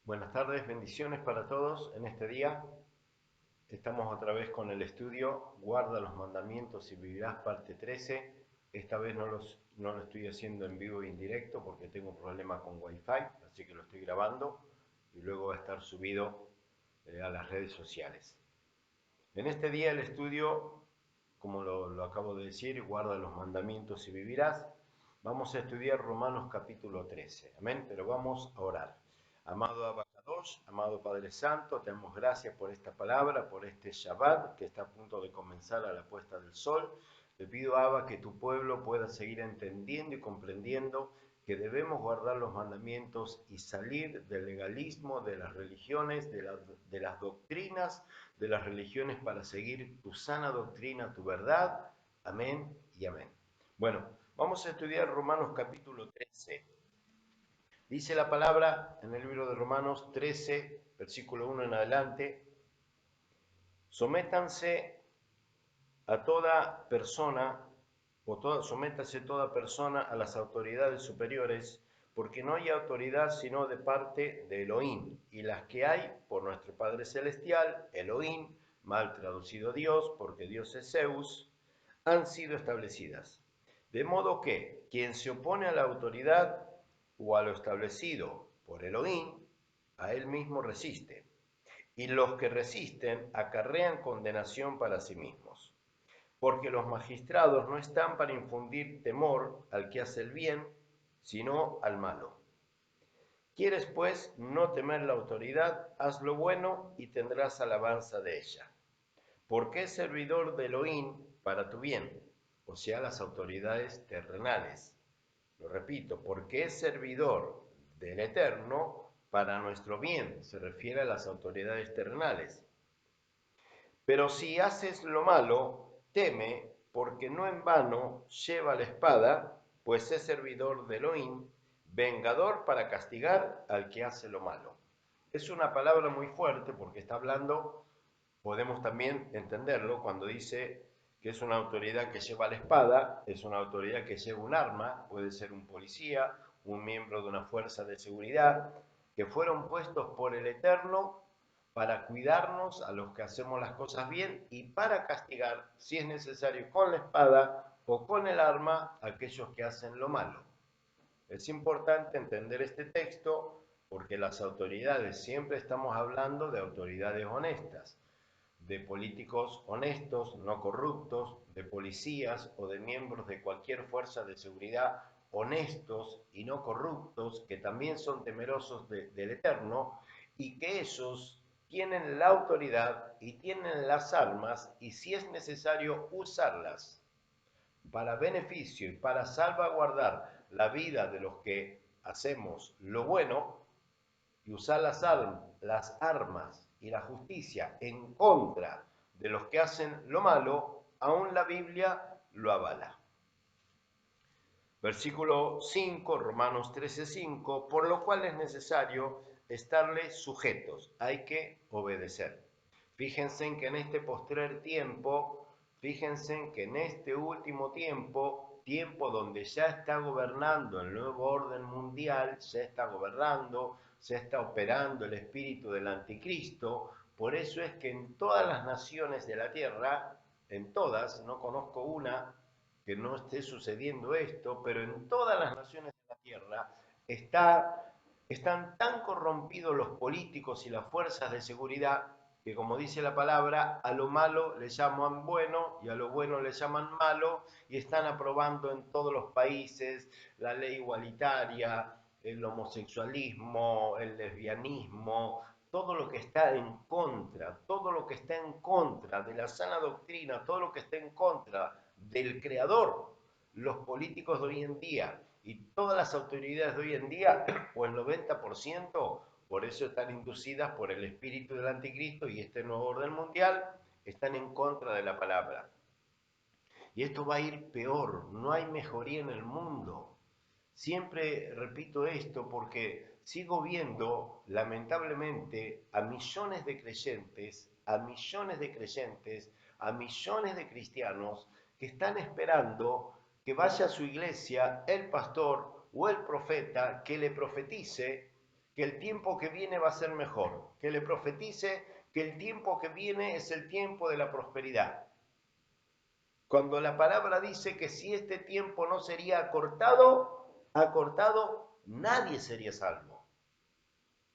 Buenas tardes, bendiciones para todos en este día. Estamos otra vez con el estudio Guarda los mandamientos y vivirás, parte 13. Esta vez no lo estoy haciendo en vivo e indirecto porque tengo un problema con Wi-Fi, así que lo estoy grabando y luego va a estar subido a las redes sociales. En este día el estudio, como lo acabo de decir, Guarda los mandamientos y vivirás. Vamos a estudiar Romanos capítulo 13. Amén, pero vamos a orar. Amado Abacadosh, amado Padre Santo, te damos gracias por esta palabra, por este Shabbat que está a punto de comenzar a la puesta del sol. Te pido, Abba, que tu pueblo pueda seguir entendiendo y comprendiendo que debemos guardar los mandamientos y salir del legalismo, de las religiones, de las doctrinas de las religiones para seguir tu sana doctrina, tu verdad. Amén y amén. Bueno, vamos a estudiar Romanos capítulo 13. Dice la palabra en el libro de Romanos 13, versículo 1 en adelante: sométanse a toda persona, sométase toda persona a las autoridades superiores, porque no hay autoridad sino de parte de Elohim, y las que hay por nuestro Padre Celestial, Elohim, mal traducido Dios, porque Dios es Zeus, han sido establecidas. De modo que quien se opone a la autoridad o a lo establecido por Elohim, a él mismo resiste, y los que resisten acarrean condenación para sí mismos, porque los magistrados no están para infundir temor al que hace el bien, sino al malo. ¿Quieres, pues, no temer la autoridad? Haz lo bueno y tendrás alabanza de ella, porque es servidor de Elohim para tu bien, o sea, las autoridades terrenales. Lo repito, porque es servidor del Eterno para nuestro bien, se refiere a las autoridades terrenales. Pero si haces lo malo, teme, porque no en vano lleva la espada, pues es servidor de Elohim, vengador para castigar al que hace lo malo. Es una palabra muy fuerte porque está hablando, podemos también entenderlo cuando dice que es una autoridad que lleva la espada, es una autoridad que lleva un arma, puede ser un policía, un miembro de una fuerza de seguridad, que fueron puestos por el Eterno para cuidarnos a los que hacemos las cosas bien y para castigar, si es necesario, con la espada o con el arma a aquellos que hacen lo malo. Es importante entender este texto porque las autoridades, siempre estamos hablando de autoridades honestas, de políticos honestos, no corruptos, de policías o de miembros de cualquier fuerza de seguridad honestos y no corruptos, que también son temerosos del Eterno, y que ellos tienen la autoridad y tienen las armas, y si es necesario usarlas para beneficio y para salvaguardar la vida de los que hacemos lo bueno, y usar las armas y la justicia en contra de los que hacen lo malo, aún la Biblia lo avala. Versículo 5, Romanos 13:5, por lo cual es necesario estarle sujetos, hay que obedecer. Fíjense en que en este postrer tiempo, fíjense en que en este último tiempo, tiempo donde ya está gobernando el nuevo orden mundial, ya está gobernando, se está operando el espíritu del anticristo. Por eso es que en todas las naciones de la tierra, en todas, no conozco una que no esté sucediendo esto, pero en todas las naciones de la tierra están tan corrompidos los políticos y las fuerzas de seguridad que, como dice la palabra, a lo malo le llaman bueno y a lo bueno le llaman malo, y están aprobando en todos los países la ley igualitaria, el homosexualismo, el lesbianismo, todo lo que está en contra, todo lo que está en contra de la sana doctrina, todo lo que está en contra del creador, los políticos de hoy en día y todas las autoridades de hoy en día, o el 90%, por eso están inducidas por el espíritu del anticristo y este nuevo orden mundial, están en contra de la palabra. Y esto va a ir peor, no hay mejoría en el mundo. Siempre repito esto porque sigo viendo, lamentablemente, a millones de creyentes, a millones de creyentes, a millones de cristianos que están esperando que vaya a su iglesia el pastor o el profeta que le profetice que el tiempo que viene va a ser mejor, que le profetice que el tiempo que viene es el tiempo de la prosperidad. Cuando la palabra dice que si este tiempo no sería acortado, nadie sería salvo.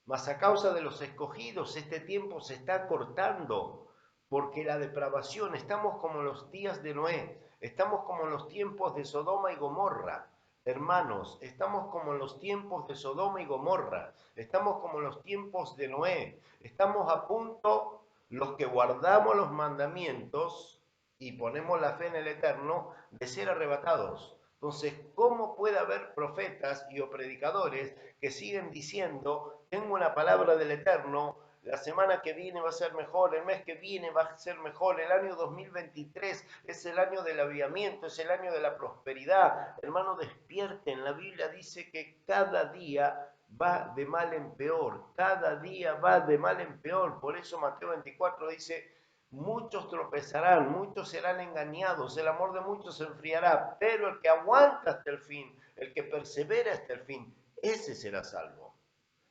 Mas a causa de los escogidos, este tiempo se está acortando, porque la depravación, estamos como en los días de Noé, estamos como en los tiempos de Sodoma y Gomorra. Hermanos, estamos como en los tiempos de Sodoma y Gomorra, estamos como en los tiempos de Noé, estamos a punto, los que guardamos los mandamientos y ponemos la fe en el Eterno, de ser arrebatados. Entonces, ¿cómo puede haber profetas y o predicadores que siguen diciendo, tengo una palabra del Eterno, la semana que viene va a ser mejor, el mes que viene va a ser mejor, el año 2023 es el año del avivamiento, es el año de la prosperidad? Hermano, despierten, la Biblia dice que cada día va de mal en peor, cada día va de mal en peor. Por eso Mateo 24 dice, muchos tropezarán, muchos serán engañados, el amor de muchos se enfriará, pero el que aguanta hasta el fin, el que persevera hasta el fin, ese será salvo.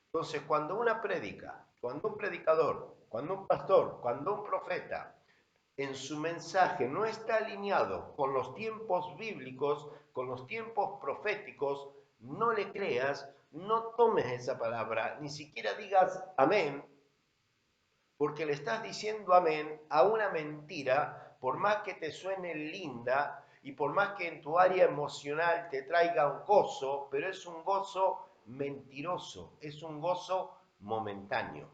Entonces, cuando una prédica, cuando un predicador, cuando un pastor, cuando un profeta, en su mensaje no está alineado con los tiempos bíblicos, con los tiempos proféticos, no le creas, no tomes esa palabra, ni siquiera digas amén, porque le estás diciendo amén a una mentira, por más que te suene linda y por más que en tu área emocional te traiga un gozo, pero es un gozo mentiroso, es un gozo momentáneo.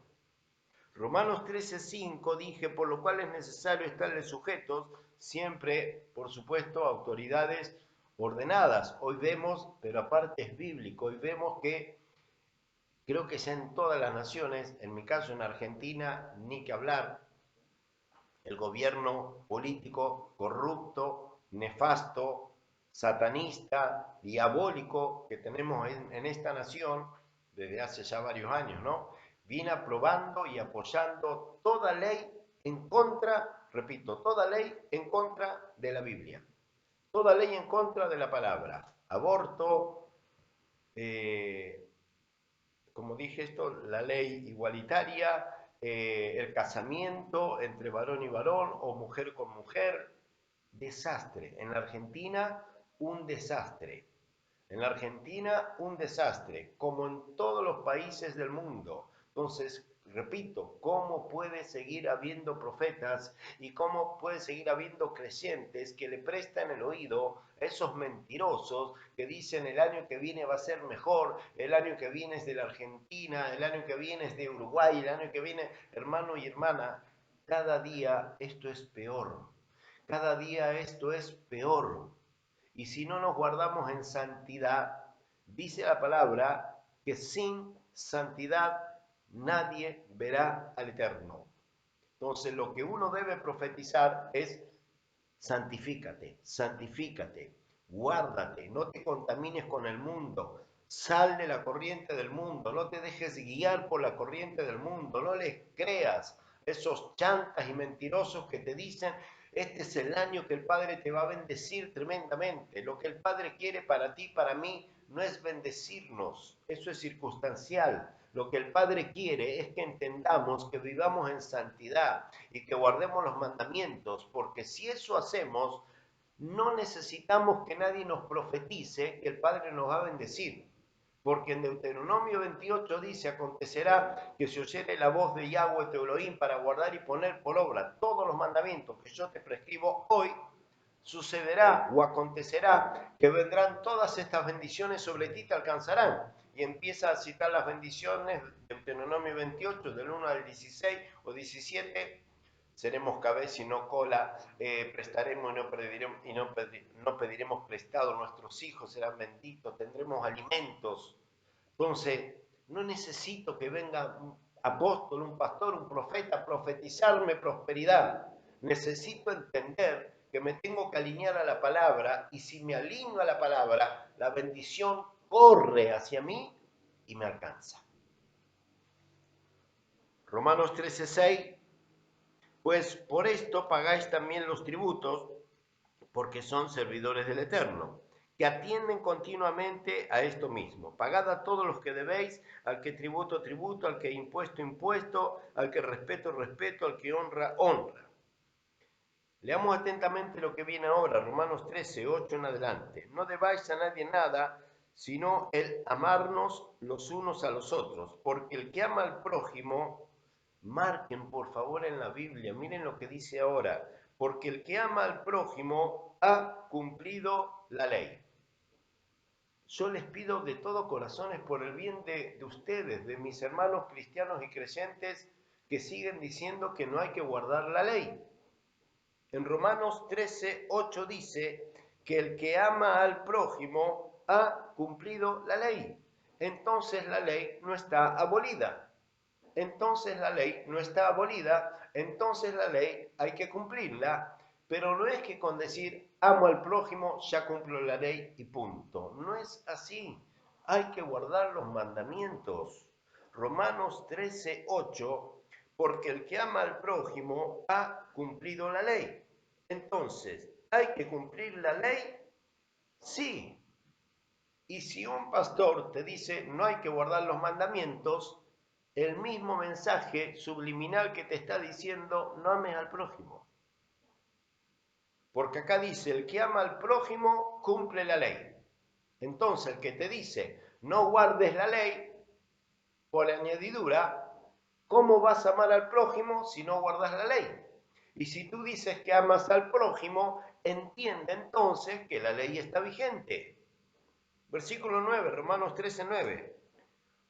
Romanos 13:5 dije, por lo cual es necesario estarle sujetos, siempre, por supuesto, autoridades ordenadas. Hoy vemos, pero aparte es bíblico, hoy vemos que creo que ya en todas las naciones, en mi caso en Argentina, ni que hablar, el gobierno político corrupto, nefasto, satanista, diabólico que tenemos en esta nación desde hace ya varios años, ¿no? Viene aprobando y apoyando toda ley en contra, repito, toda ley en contra de la Biblia, toda ley en contra de la palabra, aborto, como dije esto, la ley igualitaria, el casamiento entre varón y varón o mujer con mujer, desastre. En la Argentina, un desastre. En la Argentina, un desastre, como en todos los países del mundo. Entonces, repito, ¿cómo puede seguir habiendo profetas y cómo puede seguir habiendo creyentes que le prestan el oído a esos mentirosos que dicen el año que viene va a ser mejor, el año que viene es de la Argentina, el año que viene es de Uruguay, el año que viene, hermano y hermana? Cada día esto es peor, cada día esto es peor. Y si no nos guardamos en santidad, dice la palabra que sin santidad nadie verá al Eterno. Entonces lo que uno debe profetizar es santifícate, santifícate, guárdate, no te contamines con el mundo, sal de la corriente del mundo, no te dejes guiar por la corriente del mundo, no les creas esos chantas y mentirosos que te dicen este es el año que el Padre te va a bendecir tremendamente. Lo que el Padre quiere para ti, para mí, no es bendecirnos, eso es circunstancial. Lo que el Padre quiere es que entendamos que vivamos en santidad y que guardemos los mandamientos, porque si eso hacemos, no necesitamos que nadie nos profetice que el Padre nos va a bendecir. Porque en Deuteronomio 28 dice, acontecerá que se oyere la voz de Yahweh tu Elohim para guardar y poner por obra todos los mandamientos que yo te prescribo hoy, sucederá o acontecerá que vendrán todas estas bendiciones sobre ti y te alcanzarán. Y empieza a citar las bendiciones, Deuteronomio 28, del 1 al 16 o 17, seremos cabeza y no cola, prestaremos no pediremos prestado, nuestros hijos serán benditos, tendremos alimentos. Entonces, no necesito que venga un apóstol, un pastor, un profeta a profetizarme prosperidad. Necesito entender que me tengo que alinear a la palabra y si me alineo a la palabra, la bendición corre hacia mí y me alcanza. Romanos 13:6, pues por esto pagáis también los tributos, porque son servidores del Eterno. que atienden continuamente a esto mismo. Pagad a todos los que debéis, al que tributo, tributo, al que impuesto, impuesto, al que respeto, respeto, al que honra, honra. Leamos atentamente lo que viene ahora, Romanos 13, 8 en adelante. No debáis a nadie nada, sino el amarnos los unos a los otros, porque el que ama al prójimo, marquen por favor en la Biblia, miren lo que dice ahora, porque el que ama al prójimo ha cumplido la ley. Yo les pido de todo corazón, es por el bien de ustedes, de mis hermanos cristianos y creyentes que siguen diciendo que no hay que guardar la ley. En Romanos 13, 8 dice que el que ama al prójimo ha cumplido la ley. Entonces la ley no está abolida. Entonces la ley no está abolida, entonces la ley hay que cumplirla, pero no es que con decir amo al prójimo ya cumplo la ley y punto. No es así. Hay que guardar los mandamientos. Romanos 13, 8, porque el que ama al prójimo ha cumplido la ley. Entonces, ¿hay que cumplir la ley? Sí. Y si un pastor te dice no hay que guardar los mandamientos, el mismo mensaje subliminal que te está diciendo no ames al prójimo. Porque acá dice, el que ama al prójimo cumple la ley. Entonces el que te dice no guardes la ley, por añadidura, ¿cómo vas a amar al prójimo si no guardas la ley? Y si tú dices que amas al prójimo, entiende entonces que la ley está vigente. Versículo 9, Romanos 13, 9.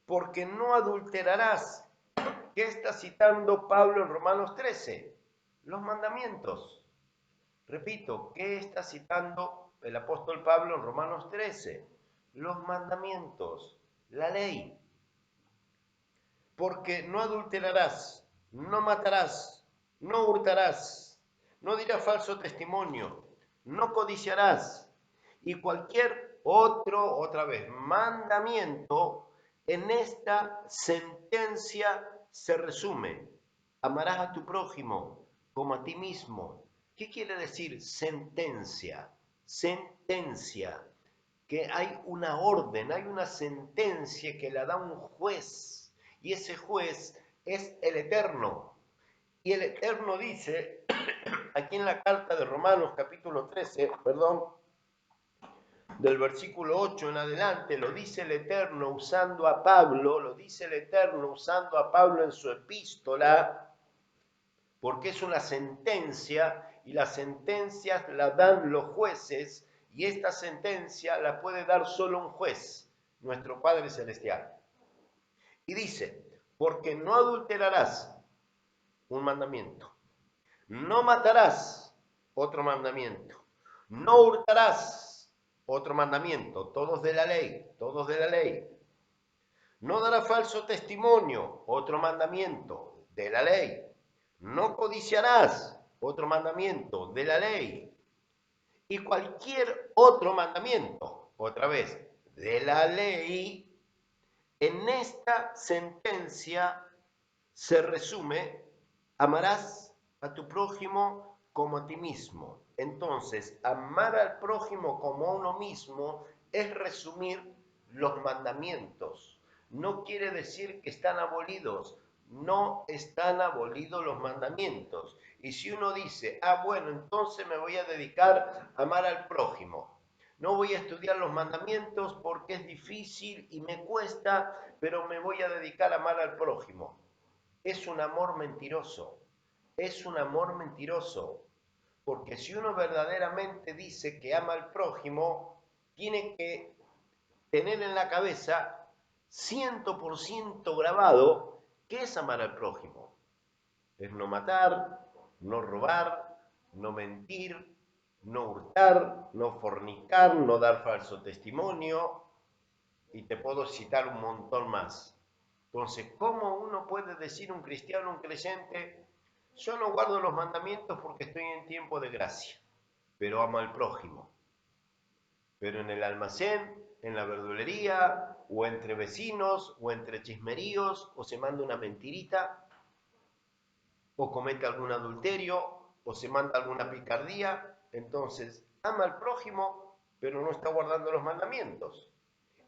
Porque no adulterarás. ¿Qué está citando Pablo en Romanos 13? Los mandamientos. Repito, ¿qué está citando el apóstol Pablo en Romanos 13? Los mandamientos, la ley. Porque no adulterarás, no matarás, no hurtarás, no dirás falso testimonio, no codiciarás, y cualquier otro, otra vez, mandamiento, en esta sentencia se resume: amarás a tu prójimo como a ti mismo. ¿Qué quiere decir sentencia? Sentencia, que hay una orden, hay una sentencia que la da un juez, y ese juez es el Eterno. Y el Eterno dice, aquí en la carta de Romanos capítulo 13, del versículo 8 en adelante, lo dice el Eterno usando a Pablo, lo dice el Eterno usando a Pablo en su epístola, porque es una sentencia, y las sentencias las dan los jueces, y esta sentencia la puede dar solo un juez, nuestro Padre Celestial. Y dice, porque no adulterarás, un mandamiento, no matarás, otro mandamiento, no hurtarás, otro mandamiento, todos de la ley, todos de la ley. No darás falso testimonio, otro mandamiento de la ley. No codiciarás, otro mandamiento de la ley. Y cualquier otro mandamiento, otra vez, de la ley, en esta sentencia se resume: amarás a tu prójimo como a ti mismo. Entonces, amar al prójimo como a uno mismo es resumir los mandamientos. No quiere decir que están abolidos, no están abolidos los mandamientos. Y si uno dice, bueno, entonces me voy a dedicar a amar al prójimo, no voy a estudiar los mandamientos porque es difícil y me cuesta, pero me voy a dedicar a amar al prójimo. Es un amor mentiroso, es un amor mentiroso, porque si uno verdaderamente dice que ama al prójimo, tiene que tener en la cabeza 100% grabado qué es amar al prójimo. Es no matar, no robar, no mentir, no hurtar, no fornicar, no dar falso testimonio, y te puedo citar un montón más. Entonces, ¿cómo uno puede decir un cristiano, un creyente, yo no guardo los mandamientos porque estoy en tiempo de gracia, pero amo al prójimo? Pero en el almacén, en la verdulería, o entre vecinos, o entre chismeríos, o se manda una mentirita, o comete algún adulterio, o se manda alguna picardía. Entonces, ama al prójimo, pero no está guardando los mandamientos.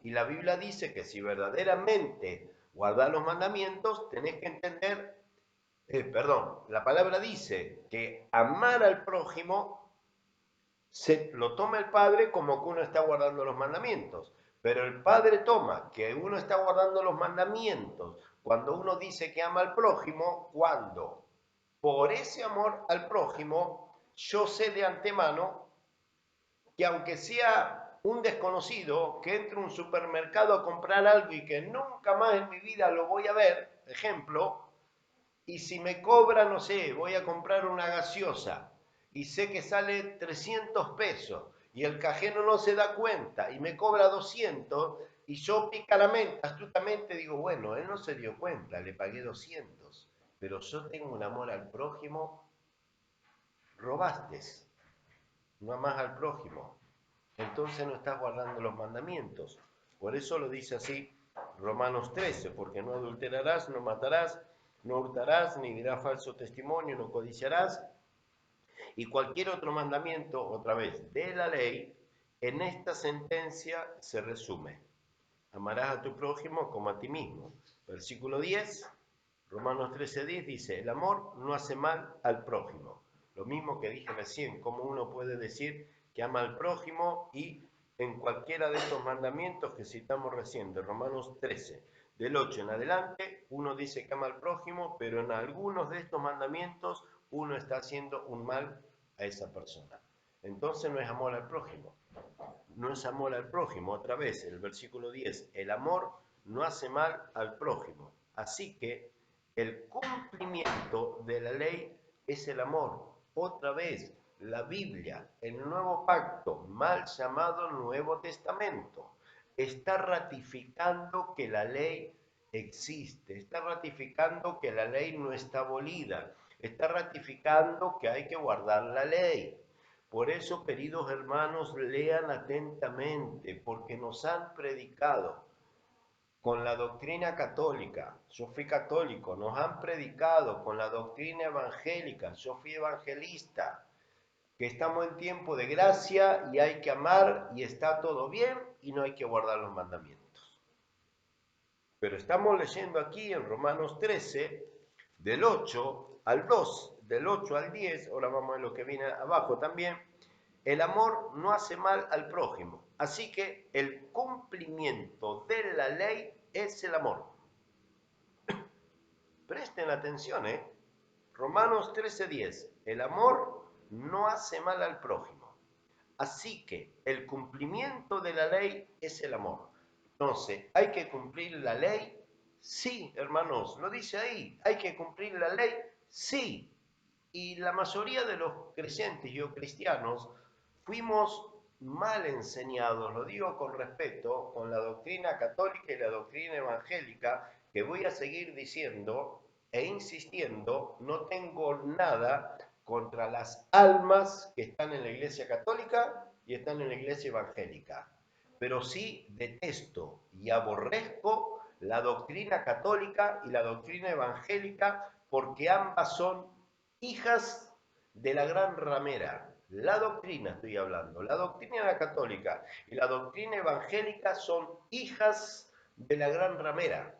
Y la Biblia dice que si verdaderamente guardas los mandamientos, tenés que entender, la palabra dice que amar al prójimo se lo toma el Padre como que uno está guardando los mandamientos. Pero el Padre toma que uno está guardando los mandamientos cuando uno dice que ama al prójimo, cuando por ese amor al prójimo yo sé de antemano que aunque sea un desconocido que entre a un supermercado a comprar algo y que nunca más en mi vida lo voy a ver, ejemplo, y si me cobra, no sé, voy a comprar una gaseosa y sé que sale 300 pesos y el cajero no se da cuenta y me cobra 200 y yo picaramente, astutamente digo, bueno, él no se dio cuenta, le pagué 200, pero yo tengo un amor al prójimo, robaste, no amas al prójimo, entonces no estás guardando los mandamientos. Por eso lo dice así Romanos 13, porque no adulterarás, no matarás, no hurtarás, ni dirás falso testimonio, no codiciarás. Y cualquier otro mandamiento, otra vez, de la ley, en esta sentencia se resume. Amarás a tu prójimo como a ti mismo. Versículo 10, Romanos 13:10 dice, el amor no hace mal al prójimo. Lo mismo que dije recién, cómo uno puede decir que ama al prójimo y en cualquiera de estos mandamientos que citamos recién, de Romanos 13, del 8 en adelante, uno dice que ama al prójimo, pero en algunos de estos mandamientos uno está haciendo un mal a esa persona. Entonces no es amor al prójimo. No es amor al prójimo. Otra vez, el versículo 10, el amor no hace mal al prójimo. Así que el cumplimiento de la ley es el amor. Otra vez, la Biblia, el nuevo pacto, mal llamado Nuevo Testamento, está ratificando que la ley existe, está ratificando que la ley no está abolida, está ratificando que hay que guardar la ley. Por eso, queridos hermanos, lean atentamente, porque nos han predicado con la doctrina católica. Yo fui católico, nos han predicado con la doctrina evangélica. Yo fui evangelista, que estamos en tiempo de gracia y hay que amar y está todo bien y no hay que guardar los mandamientos. Pero estamos leyendo aquí en Romanos 13, del 8 al 2, del 8 al 10, ahora vamos a ver lo que viene abajo también. El amor no hace mal al prójimo, así que el cumplimiento de la ley es el amor. Presten atención, Romanos 13:10. El amor no hace mal al prójimo, así que el cumplimiento de la ley es el amor. Entonces, ¿hay que cumplir la ley? Sí, hermanos, lo dice ahí. ¿Hay que cumplir la ley? Sí. Y la mayoría de los creyentes y o cristianos fuimos mal enseñados, lo digo con respeto, con la doctrina católica y la doctrina evangélica, que voy a seguir diciendo e insistiendo, no tengo nada contra las almas que están en la iglesia católica y están en la iglesia evangélica, pero sí detesto y aborrezco la doctrina católica y la doctrina evangélica porque ambas son hijas de la gran ramera. La doctrina estoy hablando, la doctrina católica y la doctrina evangélica son hijas de la gran ramera.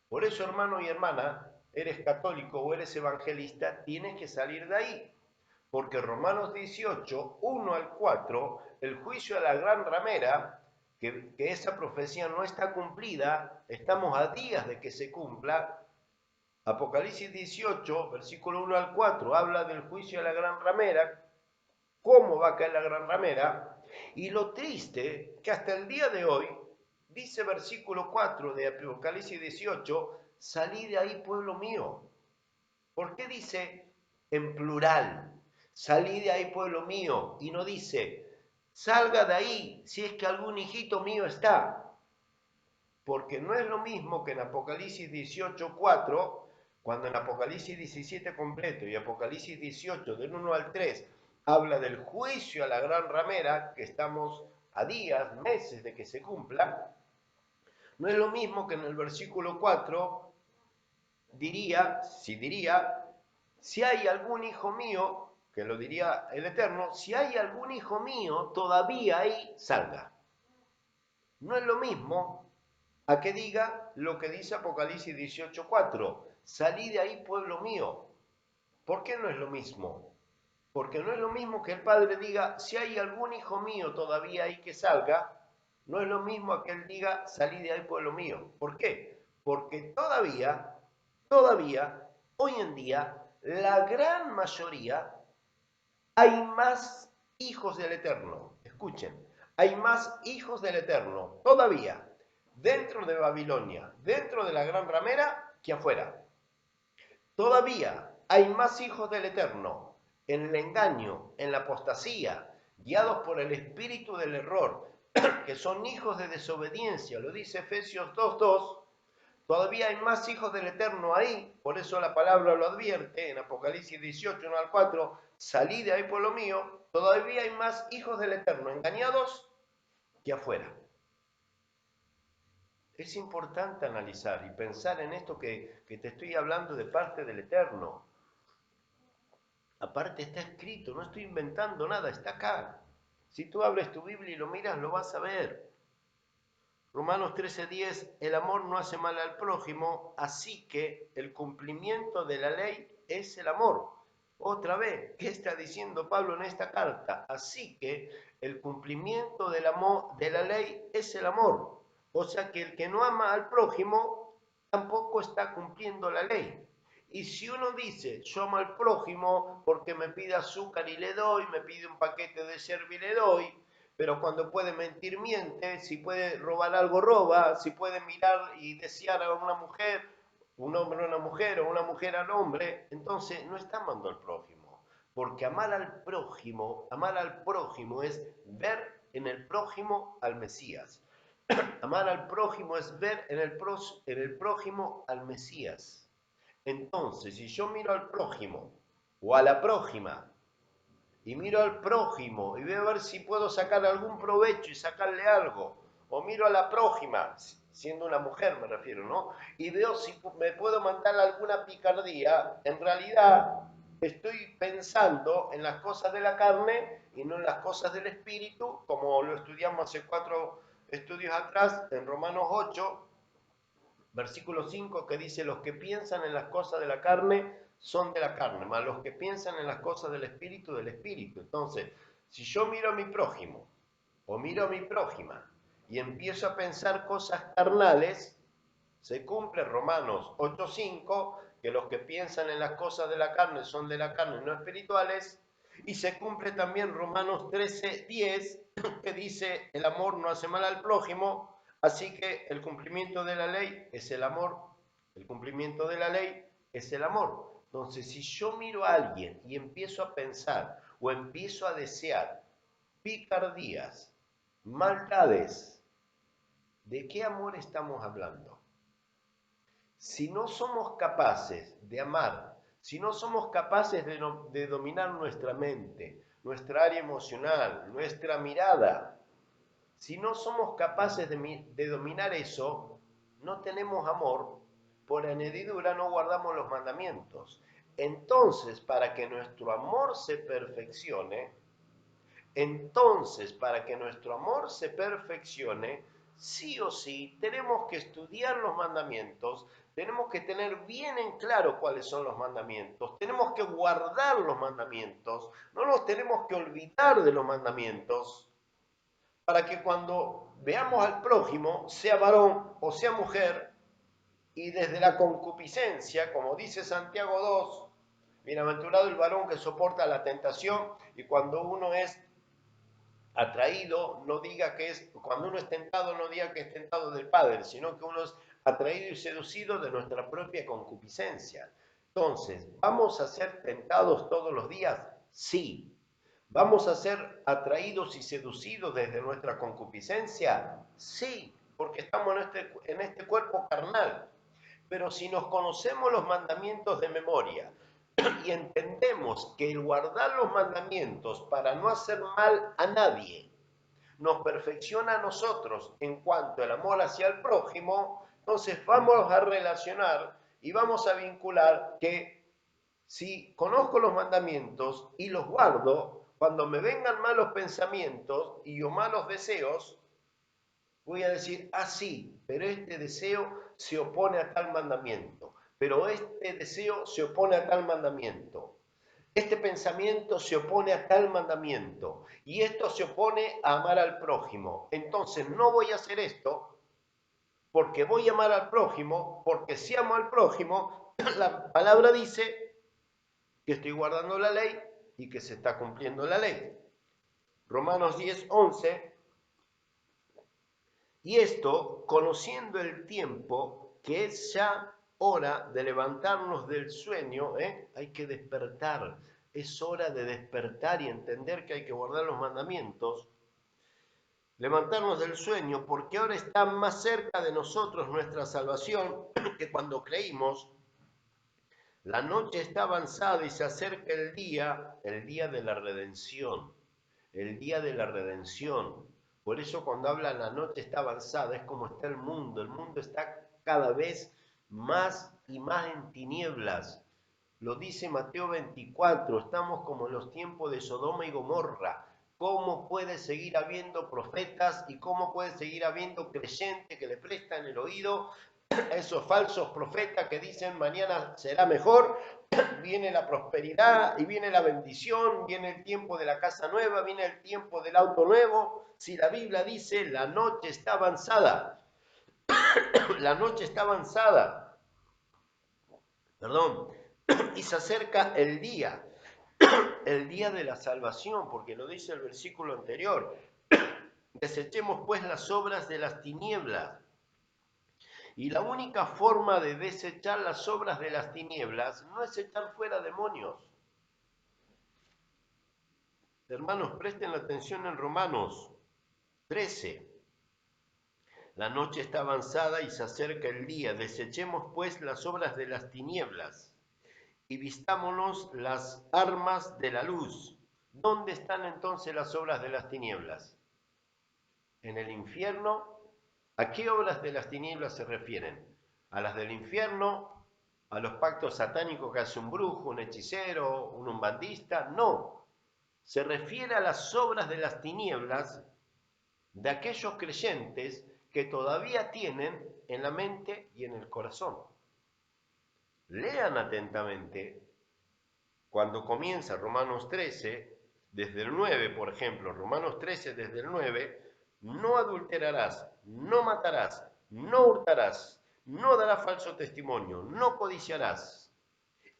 Por eso, hermano y hermana, eres católico o eres evangelista, tienes que salir de ahí. Porque Romanos 18, 1 al 4, el juicio a la gran ramera, que esa profecía no está cumplida, estamos a días de que se cumpla. Apocalipsis 18, versículo 1 al 4, habla del juicio a la gran ramera, cómo va a caer la gran ramera, y lo triste que hasta el día de hoy, dice versículo 4 de Apocalipsis 18, salí de ahí, pueblo mío. ¿Por qué dice en plural? Salí de ahí, pueblo mío, y no dice, salga de ahí si es que algún hijito mío está. Porque no es lo mismo que en Apocalipsis 18, 4, cuando en Apocalipsis 17 completo y Apocalipsis 18 del 1 al 3 habla del juicio a la gran ramera, que estamos a días, meses de que se cumpla, no es lo mismo que en el versículo 4 diría, si hay algún hijo mío que lo diría el Eterno, si hay algún hijo mío, todavía ahí salga. No es lo mismo a que diga lo que dice Apocalipsis 18:4, salí de ahí, pueblo mío. ¿Por qué no es lo mismo? Porque no es lo mismo que el padre diga, si hay algún hijo mío todavía ahí que salga, no es lo mismo a que él diga, salí de ahí, pueblo mío. ¿Por qué? Porque todavía, hoy en día, la gran mayoría, hay más hijos del Eterno. Escuchen, hay más hijos del Eterno, todavía, dentro de Babilonia, dentro de la gran ramera, que afuera. Todavía hay más hijos del Eterno en el engaño, en la apostasía, guiados por el espíritu del error, que son hijos de desobediencia, lo dice Efesios 2:2. Todavía hay más hijos del Eterno ahí, por eso la palabra lo advierte en Apocalipsis 18:1-4, salí de ahí, pueblo mío. Todavía hay más hijos del Eterno engañados que afuera. Es importante analizar y pensar en esto que te estoy hablando de parte del Eterno. Aparte está escrito, no estoy inventando nada, está acá. Si tú abres tu Biblia y lo miras, lo vas a ver. Romanos 13:10, el amor no hace mal al prójimo, así que el cumplimiento de la ley es el amor. Otra vez, ¿qué está diciendo Pablo en esta carta? Así que el cumplimiento del amor, de la ley es el amor. O sea que el que no ama al prójimo tampoco está cumpliendo la ley. Y si uno dice, yo amo al prójimo porque me pide azúcar y le doy, me pide un paquete de yerba y le doy, pero cuando puede mentir, miente, si puede robar algo, roba, si puede mirar y desear a una mujer, un hombre a una mujer o una mujer al hombre, entonces no está amando al prójimo. Porque amar al prójimo es ver en el prójimo al Mesías. Amar al prójimo es ver en el prójimo al Mesías. Entonces, si yo miro al prójimo o a la prójima y miro al prójimo y veo a ver si puedo sacar algún provecho y sacarle algo, o miro a la prójima, siendo una mujer me refiero, ¿no? Y veo si me puedo mandar alguna picardía, en realidad estoy pensando en las cosas de la carne y no en las cosas del espíritu, como lo estudiamos hace 4 estudios atrás en Romanos 8, versículo 5, que dice, los que piensan en las cosas de la carne son de la carne, más los que piensan en las cosas del espíritu, del espíritu. Entonces, si yo miro a mi prójimo o miro a mi prójima y empiezo a pensar cosas carnales, se cumple Romanos 8:5, que los que piensan en las cosas de la carne son de la carne, no espirituales, y se cumple también Romanos 13:10, que dice, el amor no hace mal al prójimo, así que el cumplimiento de la ley es el amor, el cumplimiento de la ley es el amor. Entonces, si yo miro a alguien y empiezo a pensar o empiezo a desear picardías, maldades, ¿de qué amor estamos hablando? Si no somos capaces de amar, si no somos capaces de dominar nuestra mente, nuestra área emocional, nuestra mirada, si no somos capaces de dominar eso, no tenemos amor, por añadidura no guardamos los mandamientos. Entonces, para que nuestro amor se perfeccione, sí o sí tenemos que estudiar los mandamientos, tenemos que tener bien en claro cuáles son los mandamientos, tenemos que guardar los mandamientos, no nos tenemos que olvidar de los mandamientos, para que cuando veamos al prójimo, sea varón o sea mujer, y desde la concupiscencia, como dice Santiago 2, bienaventurado el varón que soporta la tentación, y cuando uno es atraído, no diga que es, cuando uno es tentado, no diga que es tentado del Padre, sino que uno es atraído y seducido de nuestra propia concupiscencia. Entonces, ¿vamos a ser tentados todos los días? Sí. ¿Vamos a ser atraídos y seducidos desde nuestra concupiscencia? Sí, porque estamos en este cuerpo carnal. Pero si nos conocemos los mandamientos de memoria y entendemos que el guardar los mandamientos para no hacer mal a nadie nos perfecciona a nosotros en cuanto al amor hacia el prójimo, entonces vamos a relacionar y vamos a vincular que Si conozco los mandamientos y los guardo, cuando me vengan malos pensamientos y o malos deseos, voy a decir, ah, sí, pero este deseo se opone a tal mandamiento, pero este deseo se opone a tal mandamiento, este pensamiento se opone a tal mandamiento y esto se opone a amar al prójimo. Entonces no voy a hacer esto porque voy a amar al prójimo, porque si amo al prójimo, la palabra dice que estoy guardando la ley y que se está cumpliendo la ley. Romanos 10:11. Y esto, conociendo el tiempo, que es ya hora de levantarnos del sueño, hay que despertar. Es hora de despertar y entender que hay que guardar los mandamientos. Levantarnos del sueño, porque ahora está más cerca de nosotros nuestra salvación que cuando creímos. La noche está avanzada y se acerca el día de la redención, el día de la redención. Por eso cuando habla la noche está avanzada, es como está el mundo está cada vez más y más en tinieblas. Lo dice Mateo 24, estamos como en los tiempos de Sodoma y Gomorra. ¿Cómo puede seguir habiendo profetas y cómo puede seguir habiendo creyentes que le prestan el oído a esos falsos profetas que dicen mañana será mejor? Viene la prosperidad y viene la bendición, viene el tiempo de la casa nueva, viene el tiempo del auto nuevo. Si la Biblia dice la noche está avanzada, la noche está avanzada, perdón, y se acerca el día de la salvación, porque lo dice el versículo anterior. Desechemos pues las obras de las tinieblas. Y la única forma de desechar las obras de las tinieblas no es echar fuera demonios. Hermanos, presten la atención en Romanos 13. La noche está avanzada y se acerca el día. Desechemos pues las obras de las tinieblas y vistámonos las armas de la luz. ¿Dónde están entonces las obras de las tinieblas? ¿En el infierno? ¿A qué obras de las tinieblas se refieren? ¿A las del infierno? ¿A los pactos satánicos que hace un brujo, un hechicero, un umbandista? No. Se refiere a las obras de las tinieblas de aquellos creyentes que todavía tienen en la mente y en el corazón. Lean atentamente cuando comienza Romanos 13, desde el 9, por ejemplo, Romanos 13 desde el 9, no adulterarás, no matarás, no hurtarás, no darás falso testimonio, no codiciarás,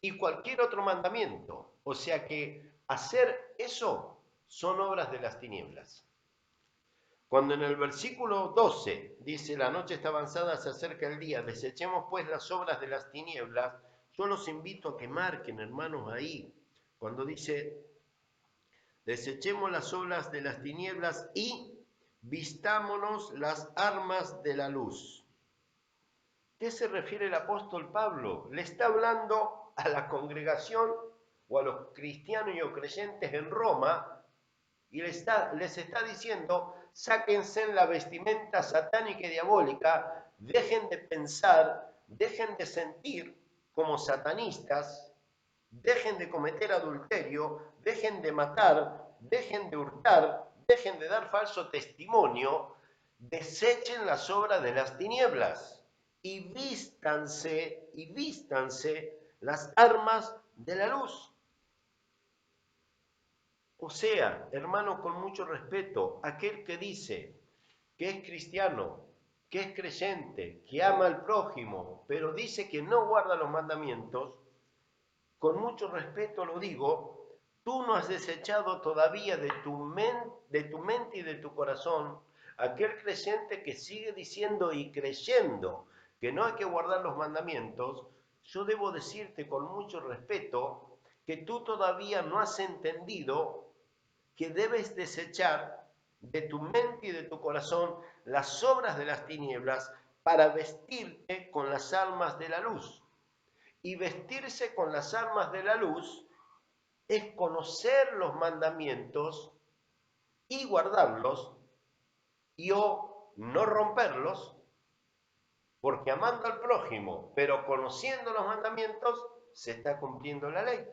y cualquier otro mandamiento. O sea que hacer eso son obras de las tinieblas. Cuando en el versículo 12 dice, la noche está avanzada, se acerca el día, desechemos pues las obras de las tinieblas, yo los invito a que marquen, hermanos, ahí, cuando dice, desechemos las obras de las tinieblas y vistámonos las armas de la luz. ¿Qué se refiere el apóstol Pablo? Le está hablando a la congregación o a los cristianos y o creyentes en Roma y les está diciendo, sáquense la vestimenta satánica y diabólica, dejen de pensar, dejen de sentir como satanistas, dejen de cometer adulterio, dejen de matar, dejen de hurtar, dejen de dar falso testimonio, desechen las obras de las tinieblas y vístanse las armas de la luz. O sea, hermano, con mucho respeto, aquel que dice que es cristiano, que es creyente, que ama al prójimo, pero dice que no guarda los mandamientos, con mucho respeto lo digo, tú no has desechado todavía de tu mente y de tu corazón aquel creyente que sigue diciendo y creyendo que no hay que guardar los mandamientos. Yo debo decirte con mucho respeto que tú todavía no has entendido que debes desechar de tu mente y de tu corazón las obras de las tinieblas para vestirte con las armas de la luz. Y vestirse con las armas de la luz es conocer los mandamientos y guardarlos y o no romperlos, porque amando al prójimo, pero conociendo los mandamientos, se está cumpliendo la ley.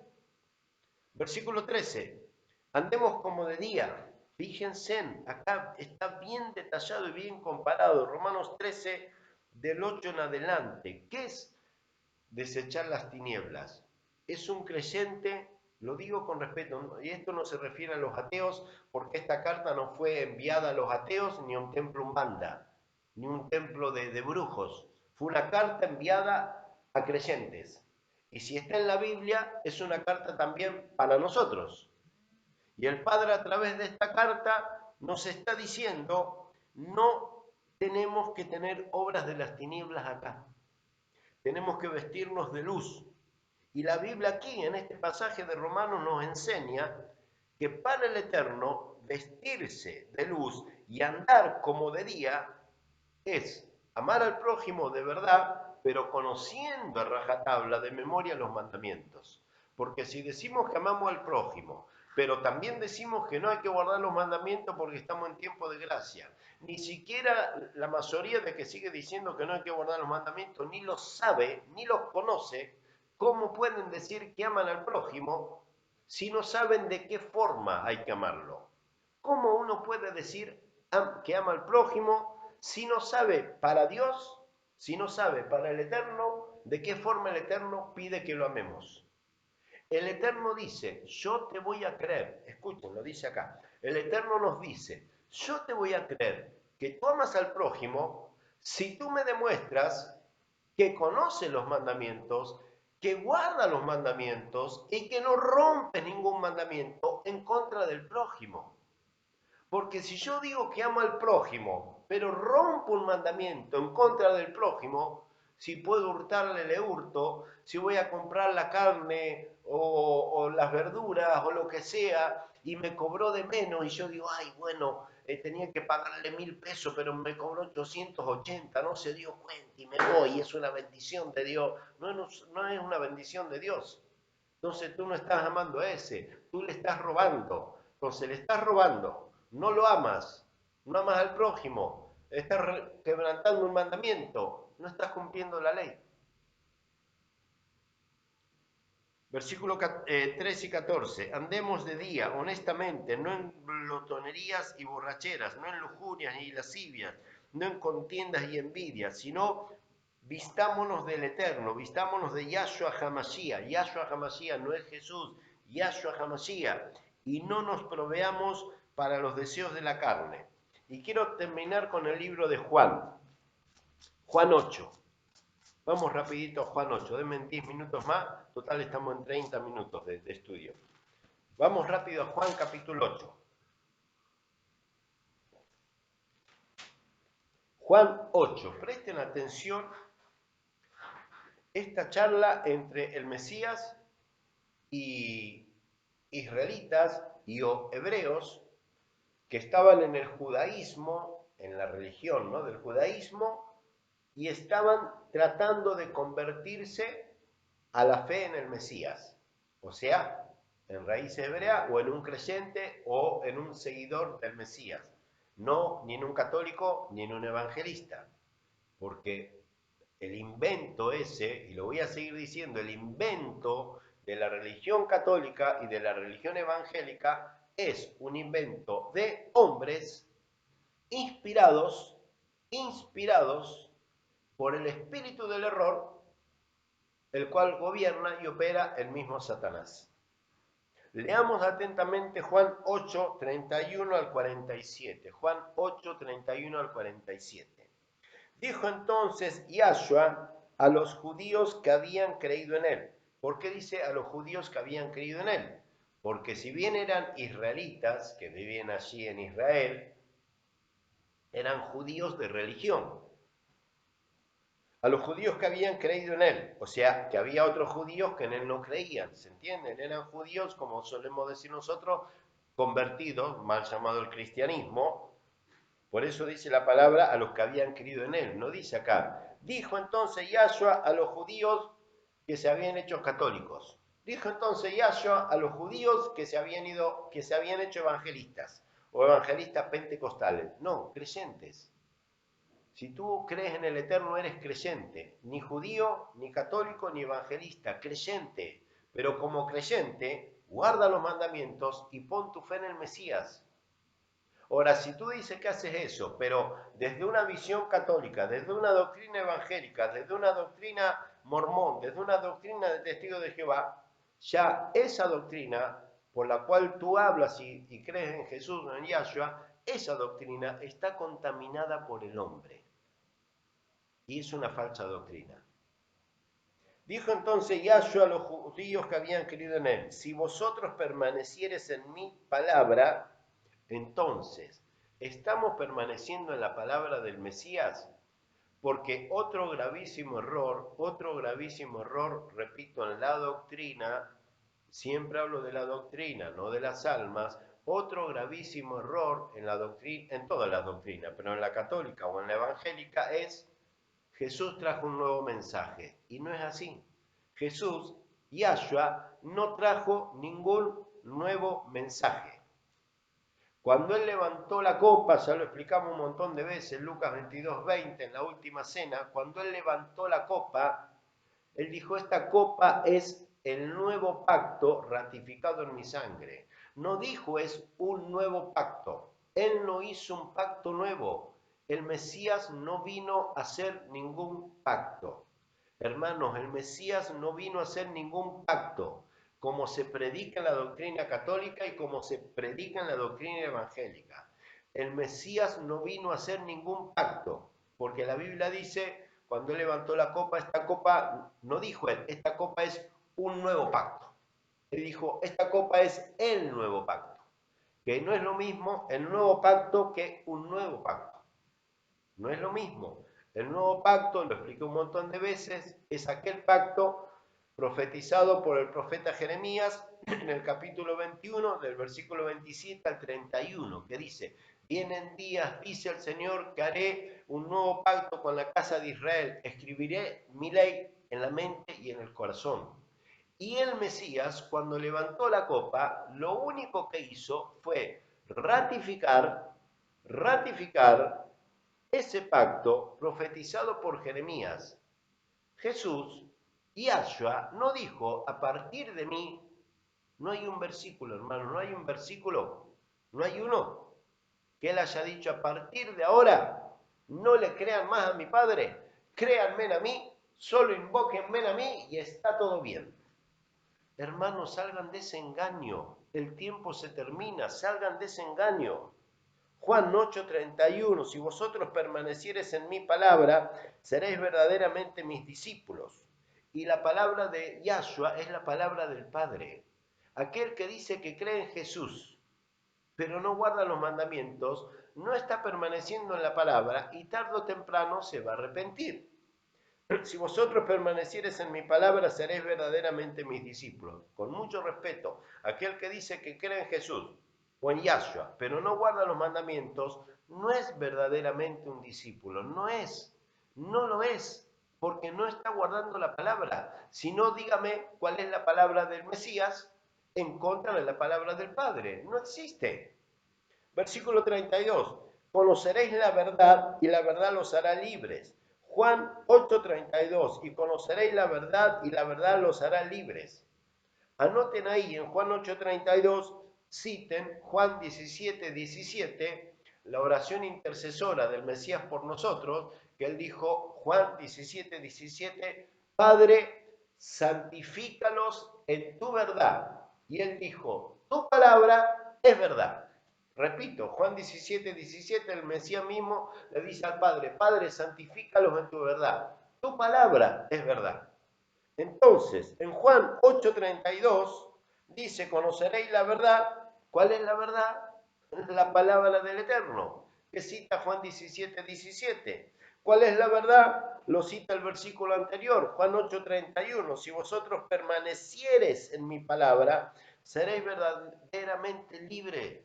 Versículo 13. Andemos como de día. Fíjense, acá está bien detallado y bien comparado. Romanos 13, del 8 en adelante. ¿Qué es desechar las tinieblas? Es un creyente, lo digo con respeto, y esto no se refiere a los ateos, porque esta carta no fue enviada a los ateos ni a un templo umbanda, ni un templo de brujos. Fue una carta enviada a creyentes. Y si está en la Biblia, es una carta también para nosotros. Y el Padre a través de esta carta nos está diciendo, no tenemos que tener obras de las tinieblas acá. Tenemos que vestirnos de luz. Y la Biblia aquí, en este pasaje de Romanos, nos enseña que para el Eterno, vestirse de luz y andar como de día es amar al prójimo de verdad, pero conociendo a rajatabla de memoria los mandamientos. Porque si decimos que amamos al prójimo, pero también decimos que no hay que guardar los mandamientos porque estamos en tiempo de gracia, ni siquiera la mayoría de que sigue diciendo que no hay que guardar los mandamientos ni los sabe, ni los conoce, ¿cómo pueden decir que aman al prójimo si no saben de qué forma hay que amarlo? ¿Cómo uno puede decir que ama al prójimo si no sabe para Dios, si no sabe para el Eterno, de qué forma el Eterno pide que lo amemos? El Eterno dice, yo te voy a creer, escuchen, lo dice acá, el Eterno nos dice, yo te voy a creer que tú amas al prójimo si tú me demuestras que conoce los mandamientos, que guarda los mandamientos y que no rompe ningún mandamiento en contra del prójimo. Porque si yo digo que amo al prójimo, pero rompo un mandamiento en contra del prójimo, si puedo hurtarle, le hurto, si voy a comprar la carne o las verduras o lo que sea, y me cobró de menos, y yo digo, ay, bueno, tenía que pagarle 1.000 pesos, pero me cobró 880, no se dio cuenta y me voy, es una bendición de Dios. No, no es una bendición de Dios. Entonces tú no estás amando a ese, tú le estás robando. Entonces le estás robando, no lo amas, no amas al prójimo, estás quebrantando un mandamiento, no estás cumpliendo la ley. Versículo 13 y 14. Andemos de día, honestamente, no en glotonerías y borracheras, no en lujurias y lascivias, no en contiendas y envidias, sino vistámonos del Eterno, vistámonos de Yahshua HaMashiach. Yahshua HaMashiach no es Jesús, Yahshua HaMashiach. Y no nos proveamos para los deseos de la carne. Y quiero terminar con el libro de Juan, Juan 8. Vamos rapidito a Juan 8, denme 10 minutos más, total estamos en 30 minutos de estudio. Vamos rápido a Juan capítulo 8. Juan 8, presten atención, esta charla entre el Mesías y israelitas y hebreos que estaban en el judaísmo, en la religión, ¿no?, del judaísmo, y estaban tratando de convertirse a la fe en el Mesías, o sea, en raíz hebrea o en un creyente o en un seguidor del Mesías, no ni en un católico ni en un evangelista, porque el invento ese, y lo voy a seguir diciendo, el invento de la religión católica y de la religión evangélica es un invento de hombres inspirados por el espíritu del error, el cual gobierna y opera el mismo Satanás. Leamos atentamente Juan 8, 31 al 47. Juan 8, 31 al 47. Dijo entonces Yahshua a los judíos que habían creído en él. ¿Por qué dice a los judíos que habían creído en él? Porque si bien eran israelitas que vivían allí en Israel, eran judíos de religión. A los judíos que habían creído en él, o sea, que había otros judíos que en él no creían, ¿se entienden? Eran judíos, como solemos decir nosotros, convertidos, mal llamado el cristianismo. Por eso dice la palabra a los que habían creído en él, no dice acá. Dijo entonces Yahshua a los judíos que se habían hecho católicos. Dijo entonces Yahshua a los judíos que se habían hecho evangelistas o evangelistas pentecostales. No, creyentes. Si tú crees en el Eterno, eres creyente, ni judío, ni católico, ni evangelista, creyente. Pero como creyente, guarda los mandamientos y pon tu fe en el Mesías. Ahora, si tú dices que haces eso, pero desde una visión católica, desde una doctrina evangélica, desde una doctrina mormón, desde una doctrina de testigo de Jehová, ya esa doctrina por la cual tú hablas y crees en Jesús, en Yahshua, esa doctrina está contaminada por el hombre. Y es una falsa doctrina. Dijo entonces Yahshua a los judíos que habían creído en él: si vosotros permaneciereis en mi palabra, entonces, ¿estamos permaneciendo en la palabra del Mesías? Porque otro gravísimo error, repito, en la doctrina, siempre hablo de la doctrina, no de las almas, otro gravísimo error en la doctrina, en todas las doctrinas, pero en la católica o en la evangélica es: Jesús trajo un nuevo mensaje. Y no es así. Jesús, Yahshua, no trajo ningún nuevo mensaje. Cuando él levantó la copa, ya lo explicamos un montón de veces, Lucas 22:20, en la última cena, cuando él levantó la copa, él dijo: esta copa es el nuevo pacto ratificado en mi sangre. No dijo es un nuevo pacto. Él no hizo un pacto nuevo. El Mesías no vino a hacer ningún pacto. Hermanos, el Mesías no vino a hacer ningún pacto, como se predica en la doctrina católica y como se predica en la doctrina evangélica. El Mesías no vino a hacer ningún pacto, porque la Biblia dice, cuando él levantó la copa, esta copa, no dijo él, esta copa es un nuevo pacto. Él dijo, esta copa es el nuevo pacto, que no es lo mismo el nuevo pacto que un nuevo pacto. No es lo mismo. El nuevo pacto, lo expliqué un montón de veces, es aquel pacto profetizado por el profeta Jeremías en el capítulo 21, del versículo 27 al 31, que dice: vienen días, dice el Señor, que haré un nuevo pacto con la casa de Israel, escribiré mi ley en la mente y en el corazón. Y el Mesías, cuando levantó la copa, lo único que hizo fue ratificar ese pacto profetizado por Jeremías. Jesús, Yahshua, no dijo: a partir de mí. No hay un versículo, hermano, no hay un versículo, no hay uno que él haya dicho: a partir de ahora no le crean más a mi Padre, créanme a mí, solo invóquenme a mí y está todo bien. Hermanos, salgan de ese engaño, el tiempo se termina, salgan de ese engaño. Juan 8:31, si vosotros permaneciereis en mi palabra, seréis verdaderamente mis discípulos. Y la palabra de Yahshua es la palabra del Padre. Aquel que dice que cree en Jesús, pero no guarda los mandamientos, no está permaneciendo en la palabra y tarde o temprano se va a arrepentir. Si vosotros permaneciereis en mi palabra, seréis verdaderamente mis discípulos. Con mucho respeto, aquel que dice que cree en Jesús o en Yahshua, pero no guarda los mandamientos, no es verdaderamente un discípulo. No lo es, porque no está guardando la palabra. Si no, dígame cuál es la palabra del Mesías en contra de la palabra del Padre. No existe. Versículo 32. Conoceréis la verdad y la verdad los hará libres. Juan 8:32. Y conoceréis la verdad y la verdad los hará libres. Anoten ahí en Juan 8:32, citen Juan 17:17, la oración intercesora del Mesías por nosotros, que él dijo, Juan 17:17, Padre, santifícalos en tu verdad. Y él dijo, tu palabra es verdad. Repito, Juan 17:17, el Mesías mismo le dice al Padre: Padre, santifícalos en tu verdad. Tu palabra es verdad. Entonces, en Juan 8:32 dice: conoceréis la verdad. ¿Cuál es la verdad? La palabra del Eterno, que cita Juan 17:17. ¿Cuál es la verdad? Lo cita el versículo anterior, Juan 8:31. Si vosotros permaneciereis en mi palabra, seréis verdaderamente libres.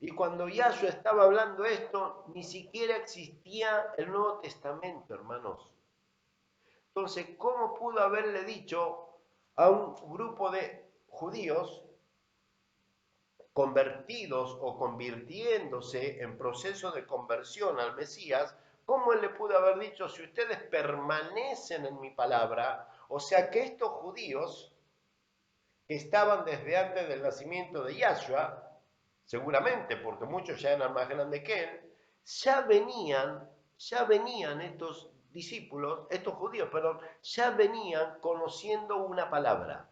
Y cuando Yahshua estaba hablando esto, ni siquiera existía el Nuevo Testamento, hermanos. Entonces, ¿cómo pudo haberle dicho a un grupo de judíos convertidos o convirtiéndose en proceso de conversión al Mesías, ¿Cómo él le pudo haber dicho, si ustedes permanecen en mi palabra? O sea que estos judíos que estaban desde antes del nacimiento de Yahshua, seguramente porque muchos ya eran más grandes que él, ya venían estos discípulos, estos judíos, perdón, ya venían conociendo una palabra.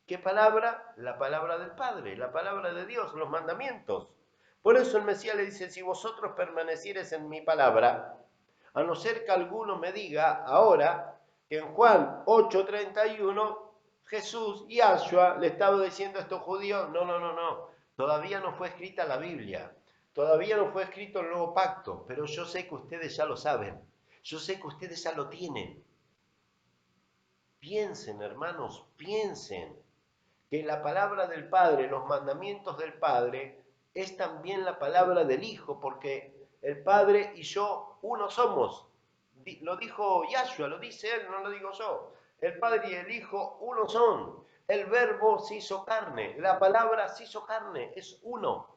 ¿Qué palabra? La palabra del Padre, la palabra de Dios, los mandamientos. Por eso el Mesías le dice, si vosotros permaneciereis en mi palabra, a no ser que alguno me diga ahora que en Juan 8:31 Jesús, Yahshua, le estaba diciendo a estos judíos, no, todavía no fue escrita la Biblia, todavía no fue escrito el nuevo pacto, pero yo sé que ustedes ya lo saben, yo sé que ustedes ya lo tienen. Piensen, hermanos, piensen que la palabra del Padre, los mandamientos del Padre, es también la palabra del Hijo, porque el Padre y yo uno somos. Lo dijo Yahshua, lo dice él, no lo digo yo. El Padre y el Hijo uno son. El Verbo se hizo carne, la palabra se hizo carne, es uno.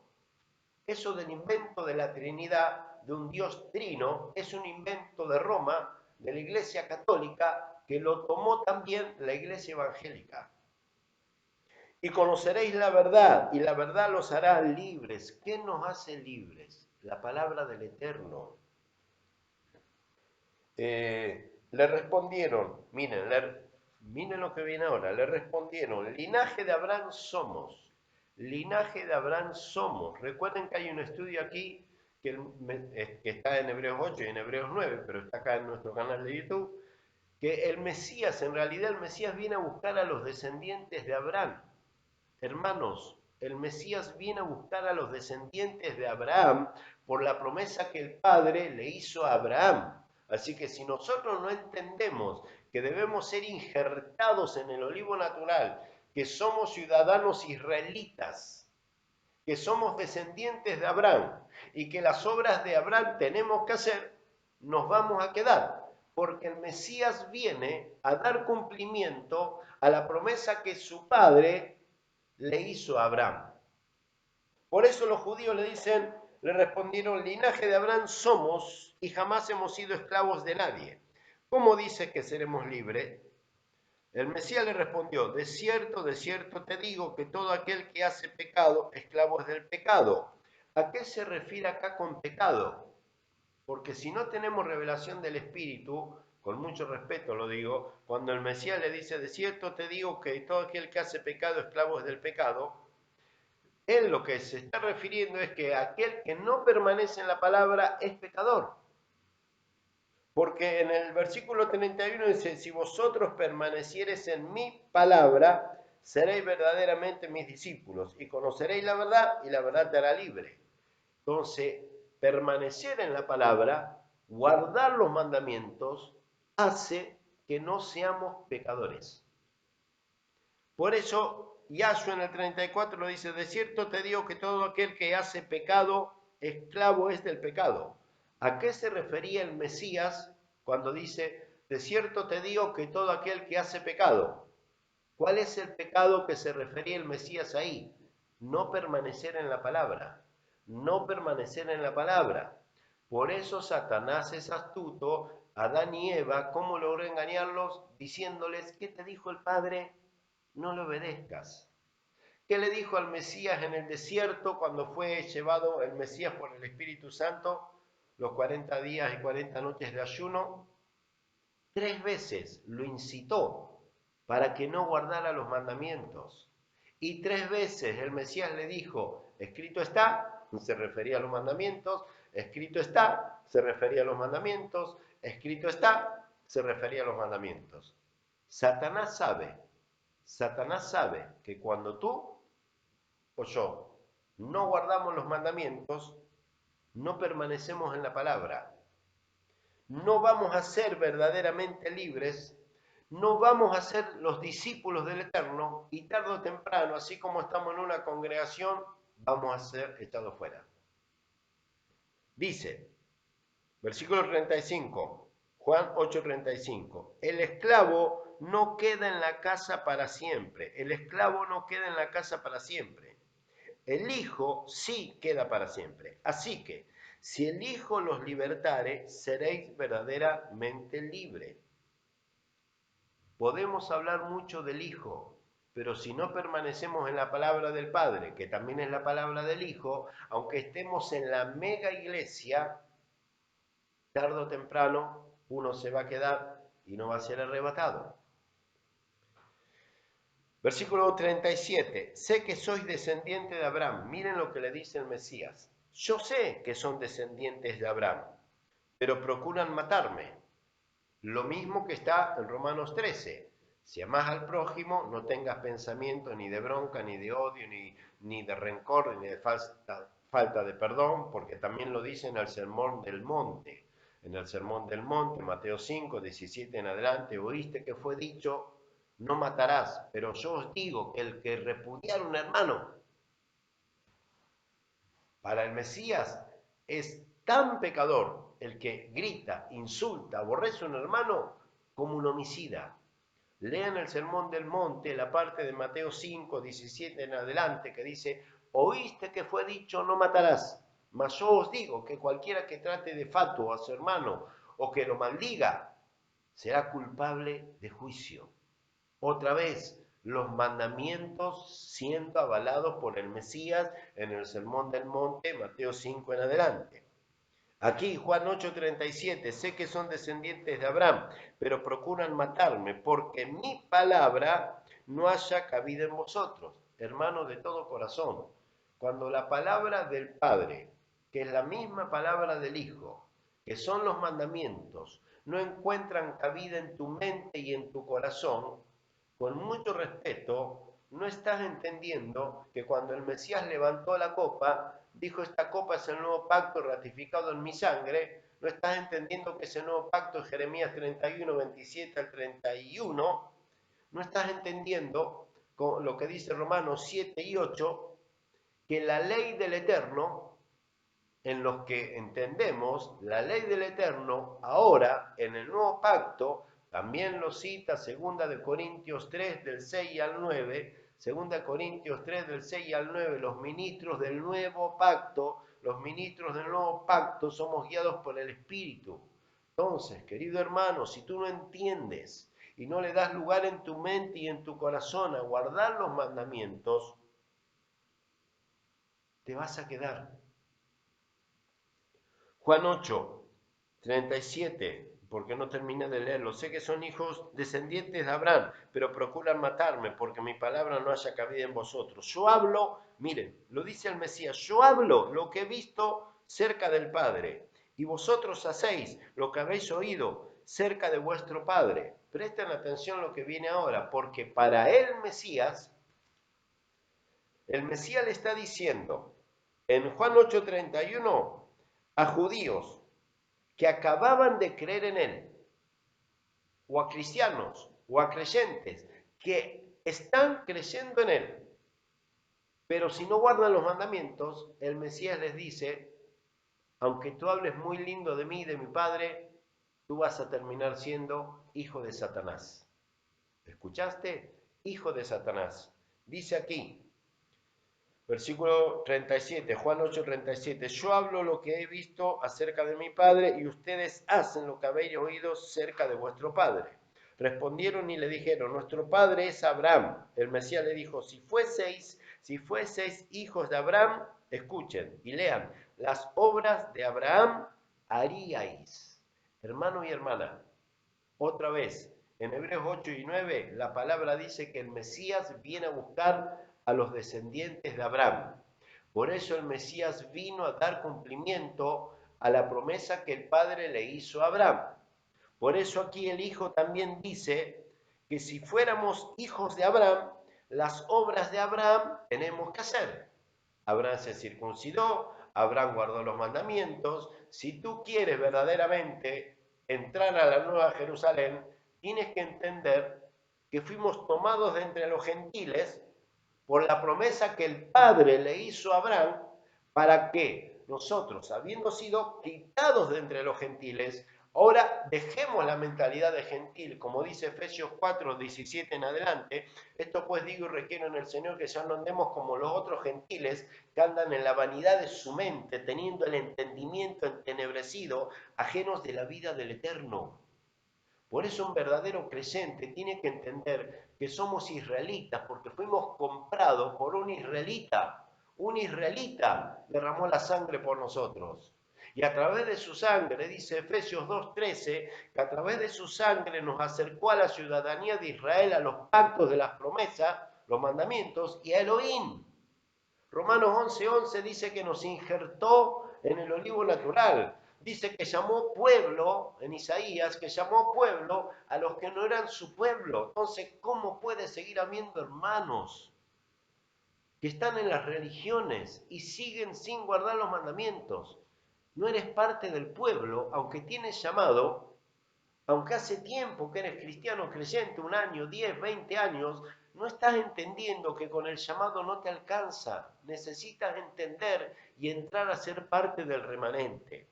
Eso del invento de la Trinidad, de un Dios trino, es un invento de Roma, de la Iglesia Católica, que lo tomó también la Iglesia Evangélica. Y conoceréis la verdad, y la verdad los hará libres. ¿Qué nos hace libres? La palabra del Eterno. Le respondieron, miren lo que viene ahora, le respondieron, linaje de Abraham somos, linaje de Abraham somos. Recuerden que hay un estudio aquí que está en Hebreos 8 y en Hebreos 9, pero está acá en nuestro canal de YouTube, que el Mesías, en realidad el Mesías viene a buscar a los descendientes de Abraham. Hermanos, el Mesías viene a buscar a los descendientes de Abraham por la promesa que el Padre le hizo a Abraham. Así que si nosotros no entendemos que debemos ser injertados en el olivo natural, que somos ciudadanos israelitas, que somos descendientes de Abraham y que las obras de Abraham tenemos que hacer, nos vamos a quedar, porque el Mesías viene a dar cumplimiento a la promesa que su Padre le hizo a Abraham. Por eso los judíos le respondieron, linaje de Abraham somos y jamás hemos sido esclavos de nadie. ¿Cómo dice que seremos libres? El Mesías le respondió, de cierto te digo que todo aquel que hace pecado, esclavo es del pecado. ¿A qué se refiere acá con pecado? Porque si no tenemos revelación del Espíritu, con mucho respeto lo digo, cuando el Mesías le dice, de cierto te digo que todo aquel que hace pecado, esclavo es del pecado, él lo que se está refiriendo es que aquel que no permanece en la palabra es pecador. Porque en el versículo 31 dice, si vosotros permaneciereis en mi palabra, seréis verdaderamente mis discípulos y conoceréis la verdad y la verdad te hará libre. Entonces, permanecer en la palabra, guardar los mandamientos, hace que no seamos pecadores. Por eso, Yahshua en el 34 lo dice, de cierto te digo que todo aquel que hace pecado, esclavo es del pecado. ¿A qué se refería el Mesías cuando dice, de cierto te digo que todo aquel que hace pecado? ¿Cuál es el pecado que se refería el Mesías ahí? No permanecer en la palabra, no permanecer en la palabra. Por eso Satanás es astuto, Adán y Eva, ¿cómo logró engañarlos? Diciéndoles, ¿qué te dijo el Padre? No le obedezcas. ¿Qué le dijo al Mesías en el desierto cuando fue llevado el Mesías por el Espíritu Santo? Los 40 días y 40 noches de ayuno. 3 veces lo incitó para que no guardara los mandamientos. Y 3 veces el Mesías le dijo, escrito está, se refería a los mandamientos, escrito está, se refería a los mandamientos, escrito está, se refería a los mandamientos. Satanás sabe que cuando tú o yo no guardamos los mandamientos, no permanecemos en la palabra, no vamos a ser verdaderamente libres, no vamos a ser los discípulos del Eterno y tarde o temprano, así como estamos en una congregación, vamos a ser echados fuera. Dice, versículo 35, Juan 8:35, el esclavo no queda en la casa para siempre, el esclavo no queda en la casa para siempre, el hijo sí queda para siempre. Así que, Si el Hijo los libertare, seréis verdaderamente libres. Podemos hablar mucho del Hijo, pero si no permanecemos en la palabra del Padre, que también es la palabra del Hijo, aunque estemos en la mega iglesia, tarde o temprano uno se va a quedar y no va a ser arrebatado. Versículo 37. Sé que sois descendiente de Abraham. Miren lo que le dice el Mesías. Yo sé que son descendientes de Abraham, pero procuran matarme. Lo mismo que está en Romanos 13. Si amás al prójimo, no tengas pensamiento ni de bronca, ni de odio, ni de rencor, ni de falta de perdón, porque también lo dice en el Sermón del Monte. En el Sermón del Monte, Mateo 5, 17 en adelante, oíste que fue dicho, no matarás, pero yo os digo que el que repudiar a un hermano, para el Mesías es tan pecador el que grita, insulta, aborrece a un hermano como un homicida. Lean el Sermón del Monte, la parte de Mateo 5, 17 en adelante, que dice, oíste que fue dicho, no matarás, mas yo os digo que cualquiera que trate de fatuo a su hermano o que lo maldiga, será culpable de juicio. Otra vez, los mandamientos siendo avalados por el Mesías en el Sermón del Monte, Mateo 5 en adelante. Aquí, Juan 8:37, sé que son descendientes de Abraham, pero procuran matarme, porque mi palabra no haya cabida en vosotros, hermanos de todo corazón. Cuando la palabra del Padre, que es la misma palabra del Hijo, que son los mandamientos, no encuentran cabida en tu mente y en tu corazón, con mucho respeto, no estás entendiendo que cuando el Mesías levantó la copa, dijo esta copa es el nuevo pacto ratificado en mi sangre, no estás entendiendo que ese nuevo pacto es Jeremías 31, 27 al 31, no estás entendiendo con lo que dice Romanos 7 y 8, que la ley del Eterno, en los que entendemos la ley del Eterno, ahora en el nuevo pacto, también lo cita 2 Corintios 3 del 6 al 9, 2 Corintios 3 del 6 al 9, los ministros del nuevo pacto, los ministros del nuevo pacto somos guiados por el Espíritu. Entonces, querido hermano, si tú no entiendes y no le das lugar en tu mente y en tu corazón a guardar los mandamientos, te vas a quedar. Juan 8, 37, porque no terminé de leerlo. Sé que son hijos descendientes de Abraham, pero procuran matarme porque mi palabra no haya cabida en vosotros. Yo hablo, miren, lo dice el Mesías, yo hablo lo que he visto cerca del Padre, y vosotros hacéis lo que habéis oído cerca de vuestro Padre. Presten atención a lo que viene ahora, porque para el Mesías le está diciendo en Juan 8:31 a judíos que acababan de creer en él, o a cristianos, o a creyentes, que están creyendo en él, pero si no guardan los mandamientos, el Mesías les dice, aunque tú hables muy lindo de mí, de mi Padre, tú vas a terminar siendo hijo de Satanás. ¿Escuchaste? Hijo de Satanás. Dice aquí, versículo 37, Juan 8:37, yo hablo lo que he visto acerca de mi Padre y ustedes hacen lo que habéis oído cerca de vuestro Padre. Respondieron y le dijeron, nuestro Padre es Abraham. El Mesías le dijo, si fueseis hijos de Abraham, escuchen y lean, las obras de Abraham haríais. Hermano y hermana, otra vez, en Hebreos 8 y 9, la palabra dice que el Mesías viene a buscar a los descendientes de Abraham. Por eso el Mesías vino a dar cumplimiento a la promesa que el Padre le hizo a Abraham. Por eso aquí el Hijo también dice que si fuéramos hijos de Abraham, las obras de Abraham tenemos que hacer. Abraham se circuncidó, Abraham guardó los mandamientos. Si tú quieres verdaderamente entrar a la Nueva Jerusalén, tienes que entender que fuimos tomados de entre los gentiles por la promesa que el Padre le hizo a Abraham para que nosotros, habiendo sido quitados de entre los gentiles, Ahora dejemos la mentalidad de gentil, como dice Efesios 4, 17 en adelante. Esto pues digo y requiero en el Señor que ya no andemos como los otros gentiles que andan en la vanidad de su mente, teniendo el entendimiento entenebrecido, ajenos de la vida del Eterno. Por eso un verdadero creyente tiene que entender que somos israelitas, porque fuimos comprados por un israelita. Un israelita derramó la sangre por nosotros. Y a través de su sangre, dice Efesios 2:13, que a través de su sangre nos acercó a la ciudadanía de Israel, a los pactos de las promesas, los mandamientos y a Elohim. Romanos 11:11 dice que nos injertó en el olivo natural. Dice que llamó pueblo, en Isaías, que llamó pueblo a los que no eran su pueblo. Entonces, ¿cómo puede seguir habiendo hermanos que están en las religiones y siguen sin guardar los mandamientos? No eres parte del pueblo, aunque tienes llamado, aunque hace tiempo que eres cristiano creyente, 1 año, 10, 20 años, no estás entendiendo que con el llamado no te alcanza. Necesitas entender y entrar a ser parte del remanente.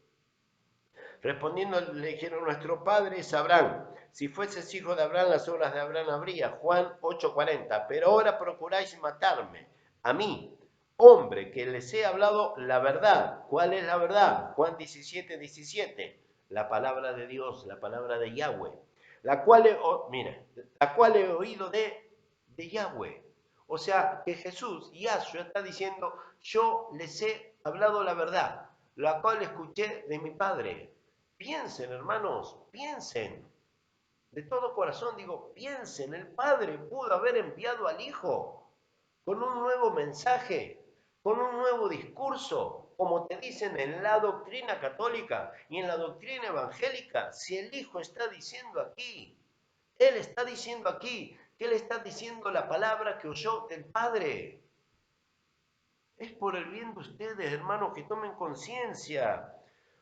Respondiendo le dijeron, nuestro padre es Abraham. Si fueses hijo de Abraham, las obras de Abraham habría. Juan 8:40. Pero ahora procuráis matarme, a mí, hombre, que les he hablado la verdad. ¿Cuál es la verdad? Juan 17:17. La palabra de Dios, la palabra de Yahweh. La cual he oído de Yahweh. O sea, que Jesús, Yahshua, está diciendo, yo les he hablado la verdad, la cual escuché de mi Padre. Piensen, hermanos, piensen. De todo corazón digo, piensen, el Padre pudo haber enviado al Hijo con un nuevo mensaje, con un nuevo discurso, como te dicen en la doctrina católica y en la doctrina evangélica. Si el Hijo está diciendo aquí, Él está diciendo aquí, que Él está diciendo la palabra que oyó del Padre. Es por el bien de ustedes, hermanos, que tomen conciencia.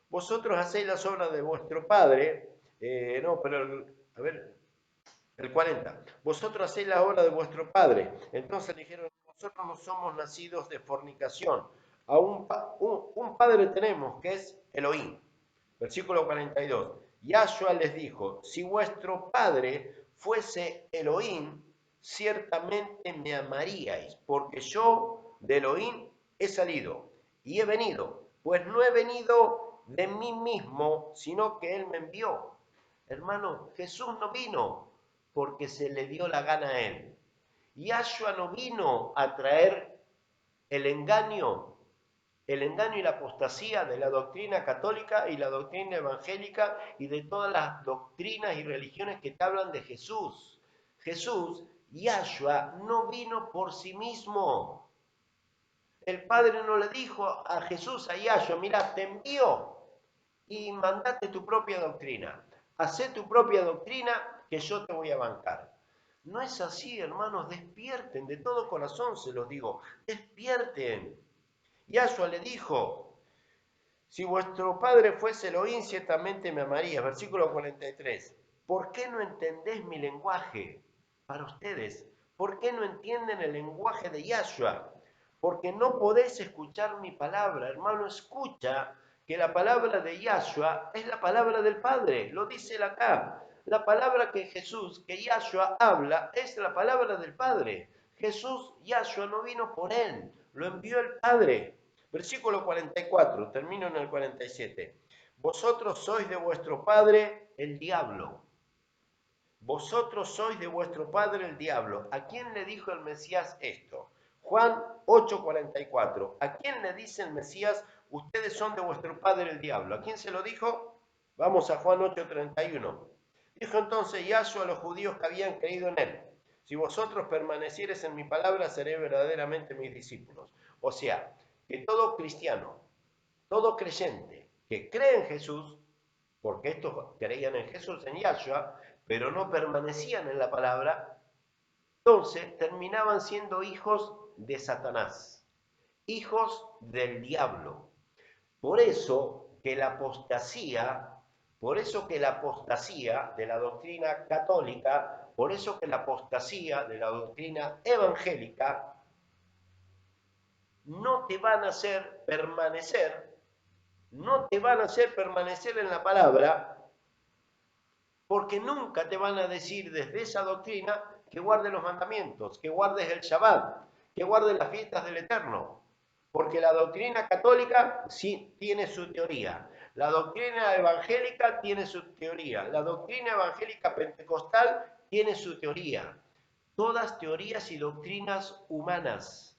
Vosotros hacéis las obras de vuestro Padre. A ver, el 40. Vosotros hacéis la obra de vuestro Padre. Entonces dijeron, nosotros no somos nacidos de fornicación. A un Padre tenemos, que es Elohim. Versículo 42. Yahshua les dijo, si vuestro Padre fuese Elohim, ciertamente me amaríais, porque yo de Elohim he salido y he venido, pues no he venido de mí mismo, sino que Él me envió. Hermano, Jesús no vino porque se le dio la gana a Él. Yahshua no vino a traer el engaño y la apostasía de la doctrina católica y la doctrina evangélica y de todas las doctrinas y religiones que te hablan de Jesús. Jesús, Yahshua, no vino por sí mismo. El Padre no le dijo a Jesús, a Yahshua, mira, te envío y mandate tu propia doctrina. Hacé tu propia doctrina que yo te voy a bancar. No es así, hermanos, despierten, de todo corazón se los digo, despierten. Yahshua le dijo, si vuestro padre fuese Elohim, ciertamente me amaría. Versículo 43. ¿Por qué no entendés mi lenguaje? Para ustedes, ¿por qué no entienden el lenguaje de Yahshua? Porque no podéis escuchar mi palabra. Hermano, escucha que la palabra de Yahshua es la palabra del Padre. Lo dice él acá. La palabra que Jesús, que Yahshua habla, es la palabra del Padre. Jesús, Yahshua, no vino por él, lo envió el Padre. Versículo 44, termino en el 47. Vosotros sois de vuestro padre el diablo. Vosotros sois de vuestro padre el diablo. ¿A quién le dijo el Mesías esto? Juan 8:44. ¿A quién le dice el Mesías, ustedes son de vuestro padre el diablo? ¿A quién se lo dijo? Vamos a Juan 8:31. Dijo entonces Yahshua a los judíos que habían creído en él, si vosotros permaneciereis en mi palabra, seréis verdaderamente mis discípulos. O sea, que todo cristiano, todo creyente que cree en Jesús, porque estos creían en Jesús, en Yahshua, pero no permanecían en la palabra, entonces terminaban siendo hijos de Satanás, hijos del diablo. Por eso que la apostasía, de la doctrina católica, por eso que la apostasía de la doctrina evangélica no te van a hacer permanecer, no te van a hacer permanecer en la palabra, Porque nunca te van a decir desde esa doctrina que guardes los mandamientos, que guardes el Shabbat, que guardes las fiestas del Eterno. Porque la doctrina católica sí tiene su teoría. La doctrina evangélica tiene su teoría. La doctrina evangélica pentecostal tiene su teoría. Todas teorías y doctrinas humanas,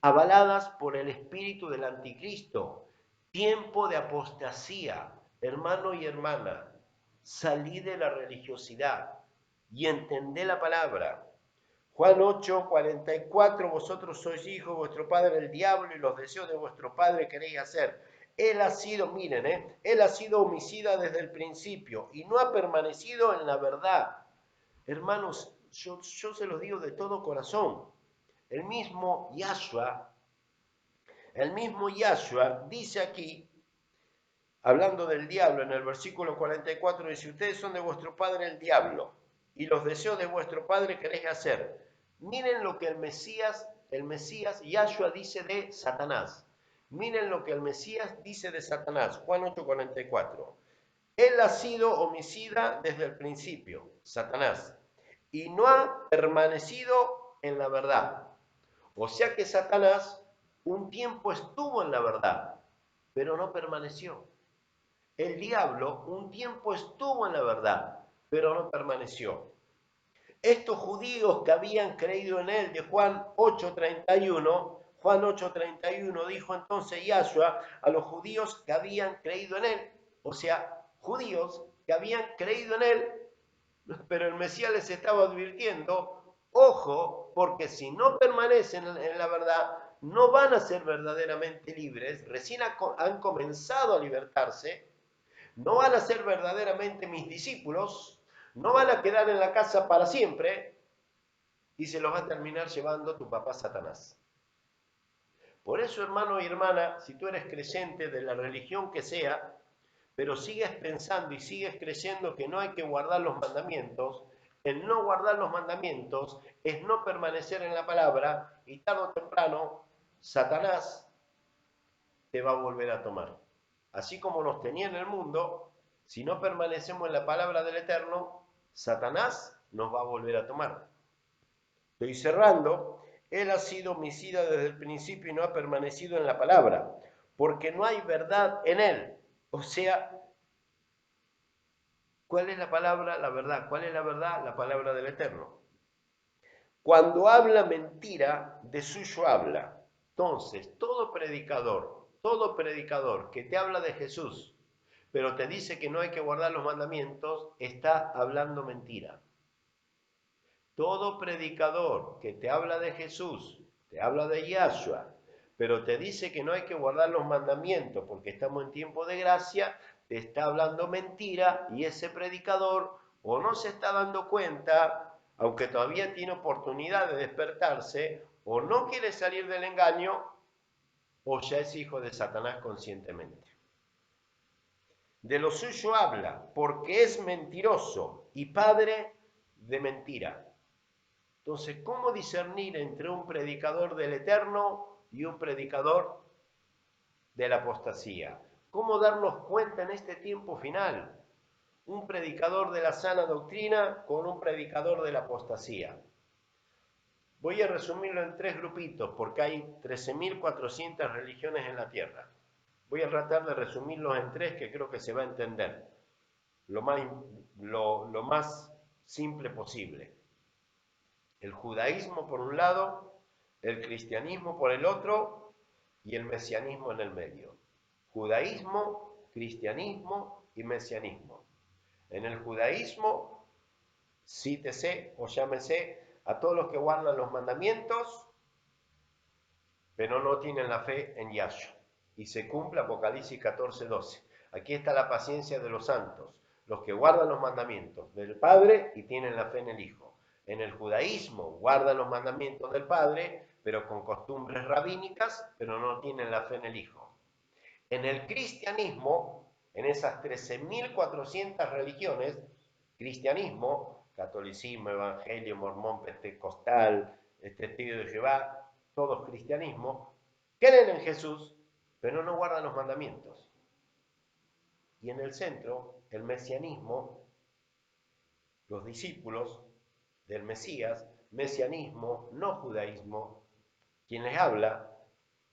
avaladas por el espíritu del anticristo. Tiempo de apostasía, hermano y hermana. Salí de la religiosidad y entendé la palabra. Juan 8, 44, vosotros sois hijos, vuestro padre el diablo y los deseos de vuestro padre queréis hacer. Él ha sido, miren, él ha sido homicida desde el principio y no ha permanecido en la verdad. Hermanos, yo se los digo de todo corazón. El mismo Yahshua dice aquí, hablando del diablo, en el versículo 44, dice, ustedes son de vuestro padre el diablo, y los deseos de vuestro padre queréis hacer. Miren lo que el Mesías, Yahshua dice de Satanás. Miren lo que el Mesías dice de Satanás, Juan 8:44. Él ha sido homicida desde el principio, Satanás, y no ha permanecido en la verdad. O sea que Satanás un tiempo estuvo en la verdad, pero no permaneció. El diablo un tiempo estuvo en la verdad, pero no permaneció. Estos judíos que habían creído en él, de Juan 8:31 dijo entonces Yahshua a los judíos que habían creído en él, o sea, judíos que habían creído en él, pero el Mesías les estaba advirtiendo, ojo, porque si no permanecen en la verdad, no van a ser verdaderamente libres, recién han comenzado a libertarse, no van a ser verdaderamente mis discípulos, no van a quedar en la casa para siempre y se los va a terminar llevando tu papá Satanás. Por eso, hermano y hermana, si tú eres creyente de la religión que sea, pero sigues pensando y sigues creyendo que no hay que guardar los mandamientos, el no guardar los mandamientos es no permanecer en la palabra y tarde o temprano Satanás te va a volver a tomar. Así como nos tenía en el mundo, si no permanecemos en la palabra del Eterno, Satanás nos va a volver a tomar. Estoy cerrando. Él ha sido homicida desde el principio y no ha permanecido en la palabra, porque no hay verdad en él. O sea, ¿cuál es la palabra? La verdad. ¿Cuál es la verdad? La palabra del Eterno. Cuando habla mentira, de suyo habla. Entonces, todo predicador que te habla de Jesús, pero te dice que no hay que guardar los mandamientos, está hablando mentira. Todo predicador que te habla de Jesús, te habla de Yahshua, pero te dice que no hay que guardar los mandamientos porque estamos en tiempo de gracia, te está hablando mentira y ese predicador o no se está dando cuenta, aunque todavía tiene oportunidad de despertarse, o no quiere salir del engaño, o ya es hijo de Satanás conscientemente. De lo suyo habla, porque es mentiroso y padre de mentira. Entonces, ¿cómo discernir entre un predicador del Eterno y un predicador de la apostasía? ¿Cómo darnos cuenta en este tiempo final? Un predicador de la sana doctrina con un predicador de la apostasía. Voy a resumirlo en tres grupitos porque hay 13.400 religiones en la tierra. Voy a tratar de resumirlos en tres que creo que se va a entender lo más simple posible. El judaísmo por un lado, el cristianismo por el otro y el mesianismo en el medio. Judaísmo, cristianismo y mesianismo. En el judaísmo, cítese o llámese a todos los que guardan los mandamientos, pero no tienen la fe en Yahshua. Y se cumple Apocalipsis 14:12. Aquí está la paciencia de los santos, los que guardan los mandamientos del Padre y tienen la fe en el Hijo. En el judaísmo guardan los mandamientos del Padre, pero con costumbres rabínicas, pero no tienen la fe en el Hijo. En el cristianismo, en esas 13.400 religiones, cristianismo, catolicismo, evangelio, mormón, pentecostal, testigo de Jehová, todos cristianismo, creen en Jesús, pero no guardan los mandamientos. Y en el centro, el mesianismo, los discípulos del Mesías, mesianismo, no judaísmo, quien les habla,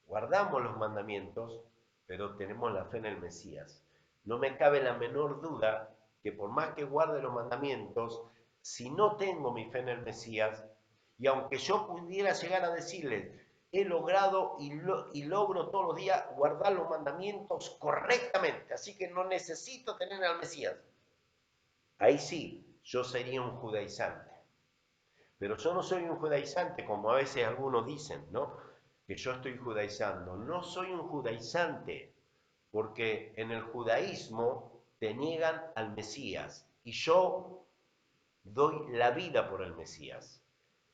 guardamos los mandamientos, pero tenemos la fe en el Mesías. No me cabe la menor duda que por más que guarde los mandamientos, si no tengo mi fe en el Mesías, y aunque yo pudiera llegar a decirles, he logrado y logro todos los días guardar los mandamientos correctamente, así que no necesito tener al Mesías, ahí sí, yo sería un judaizante. Pero yo no soy un judaizante, como a veces algunos dicen, ¿no? Que yo estoy judaizando. No soy un judaizante, porque en el judaísmo te niegan al Mesías. Y yo doy la vida por el Mesías.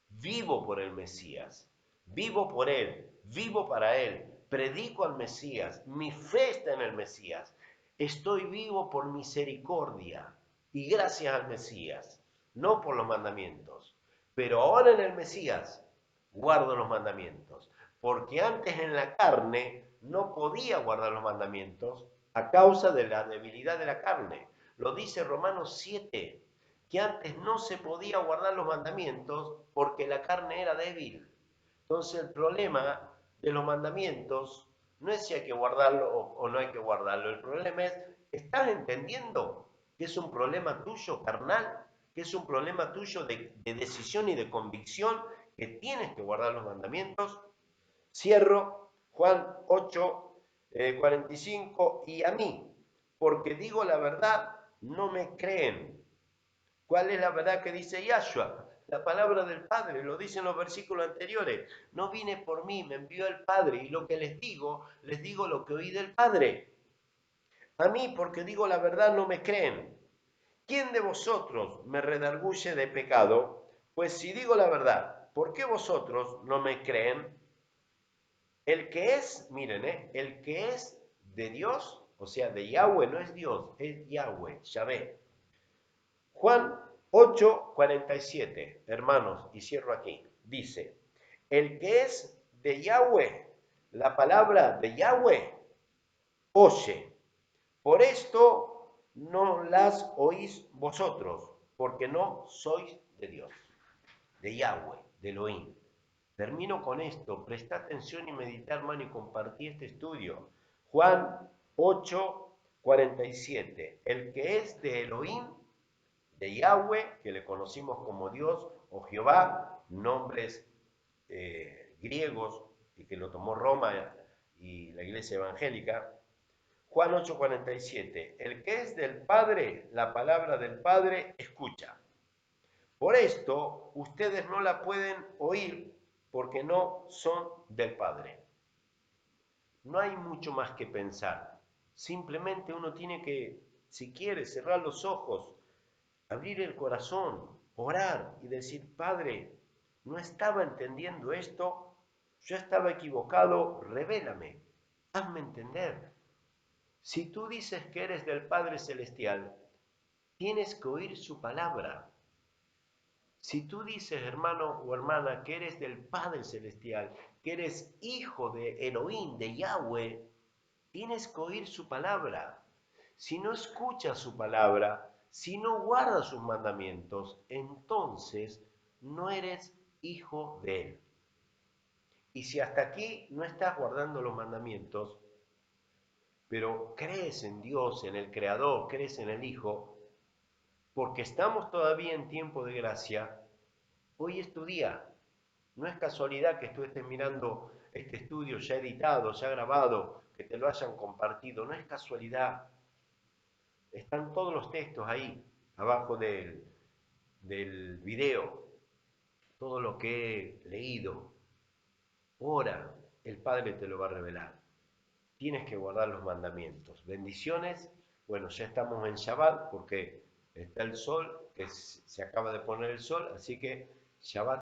Vivo por el Mesías. Vivo por Él. Vivo para Él. Predico al Mesías. Mi fe está en el Mesías. Estoy vivo por misericordia y gracias al Mesías, no por los mandamientos. Pero ahora en el Mesías guardo los mandamientos, porque antes en la carne no podía guardar los mandamientos a causa de la debilidad de la carne. Lo dice Romanos 7, que antes no se podía guardar los mandamientos porque la carne era débil. Entonces el problema de los mandamientos no es si hay que guardarlo o no hay que guardarlo. El problema es, ¿estás entendiendo que es un problema tuyo carnal? Que es un problema tuyo de decisión y de convicción, que tienes que guardar los mandamientos. Cierro Juan 8, 45, y a mí, porque digo la verdad, no me creen. ¿Cuál es la verdad que dice Yahshua? La palabra del Padre, lo dicen los versículos anteriores. No vine por mí, me envió el Padre, y lo que les digo lo que oí del Padre. A mí, porque digo la verdad, no me creen. ¿Quién de vosotros me redarguye de pecado? Pues si digo la verdad, ¿por qué vosotros no me creen? El que es, miren, el que es de Dios, o sea, de Yahweh, no es Dios, es Yahweh, Yahvé. Juan 8, 47, hermanos, y cierro aquí, dice, el que es de Yahweh, la palabra de Yahweh, oye. Por esto no las oís vosotros, porque no sois de Dios, de Yahweh, de Elohim. Termino con esto, presta atención y medita, hermano, y compartí este estudio. Juan 8, 47. El que es de Elohim, de Yahweh, que le conocimos como Dios o Jehová, nombres griegos, y que lo tomó Roma y la iglesia evangélica. Juan 8:47, el que es del Padre, la palabra del Padre, escucha. Por esto, ustedes no la pueden oír porque no son del Padre. No hay mucho más que pensar. Simplemente uno tiene que, si quiere, cerrar los ojos, abrir el corazón, orar y decir, Padre, no estaba entendiendo esto, yo estaba equivocado, revélame, hazme entender. Si tú dices que eres del Padre Celestial, tienes que oír su palabra. Si tú dices, hermano o hermana, que eres del Padre Celestial, que eres hijo de Elohim, de Yahweh, tienes que oír su palabra. Si no escuchas su palabra, si no guardas sus mandamientos, entonces no eres hijo de Él. Y si hasta aquí no estás guardando los mandamientos, pero crees en Dios, en el Creador, crees en el Hijo, porque estamos todavía en tiempo de gracia, hoy es tu día. No es casualidad que tú estés mirando este estudio ya editado, ya grabado, que te lo hayan compartido, no es casualidad. Están todos los textos ahí, abajo del video, todo lo que he leído. Ora, el Padre te lo va a revelar. Tienes que guardar los mandamientos. Bendiciones. Bueno, ya estamos en Shabbat porque está el sol, que se acaba de poner el sol, así que Shabbat.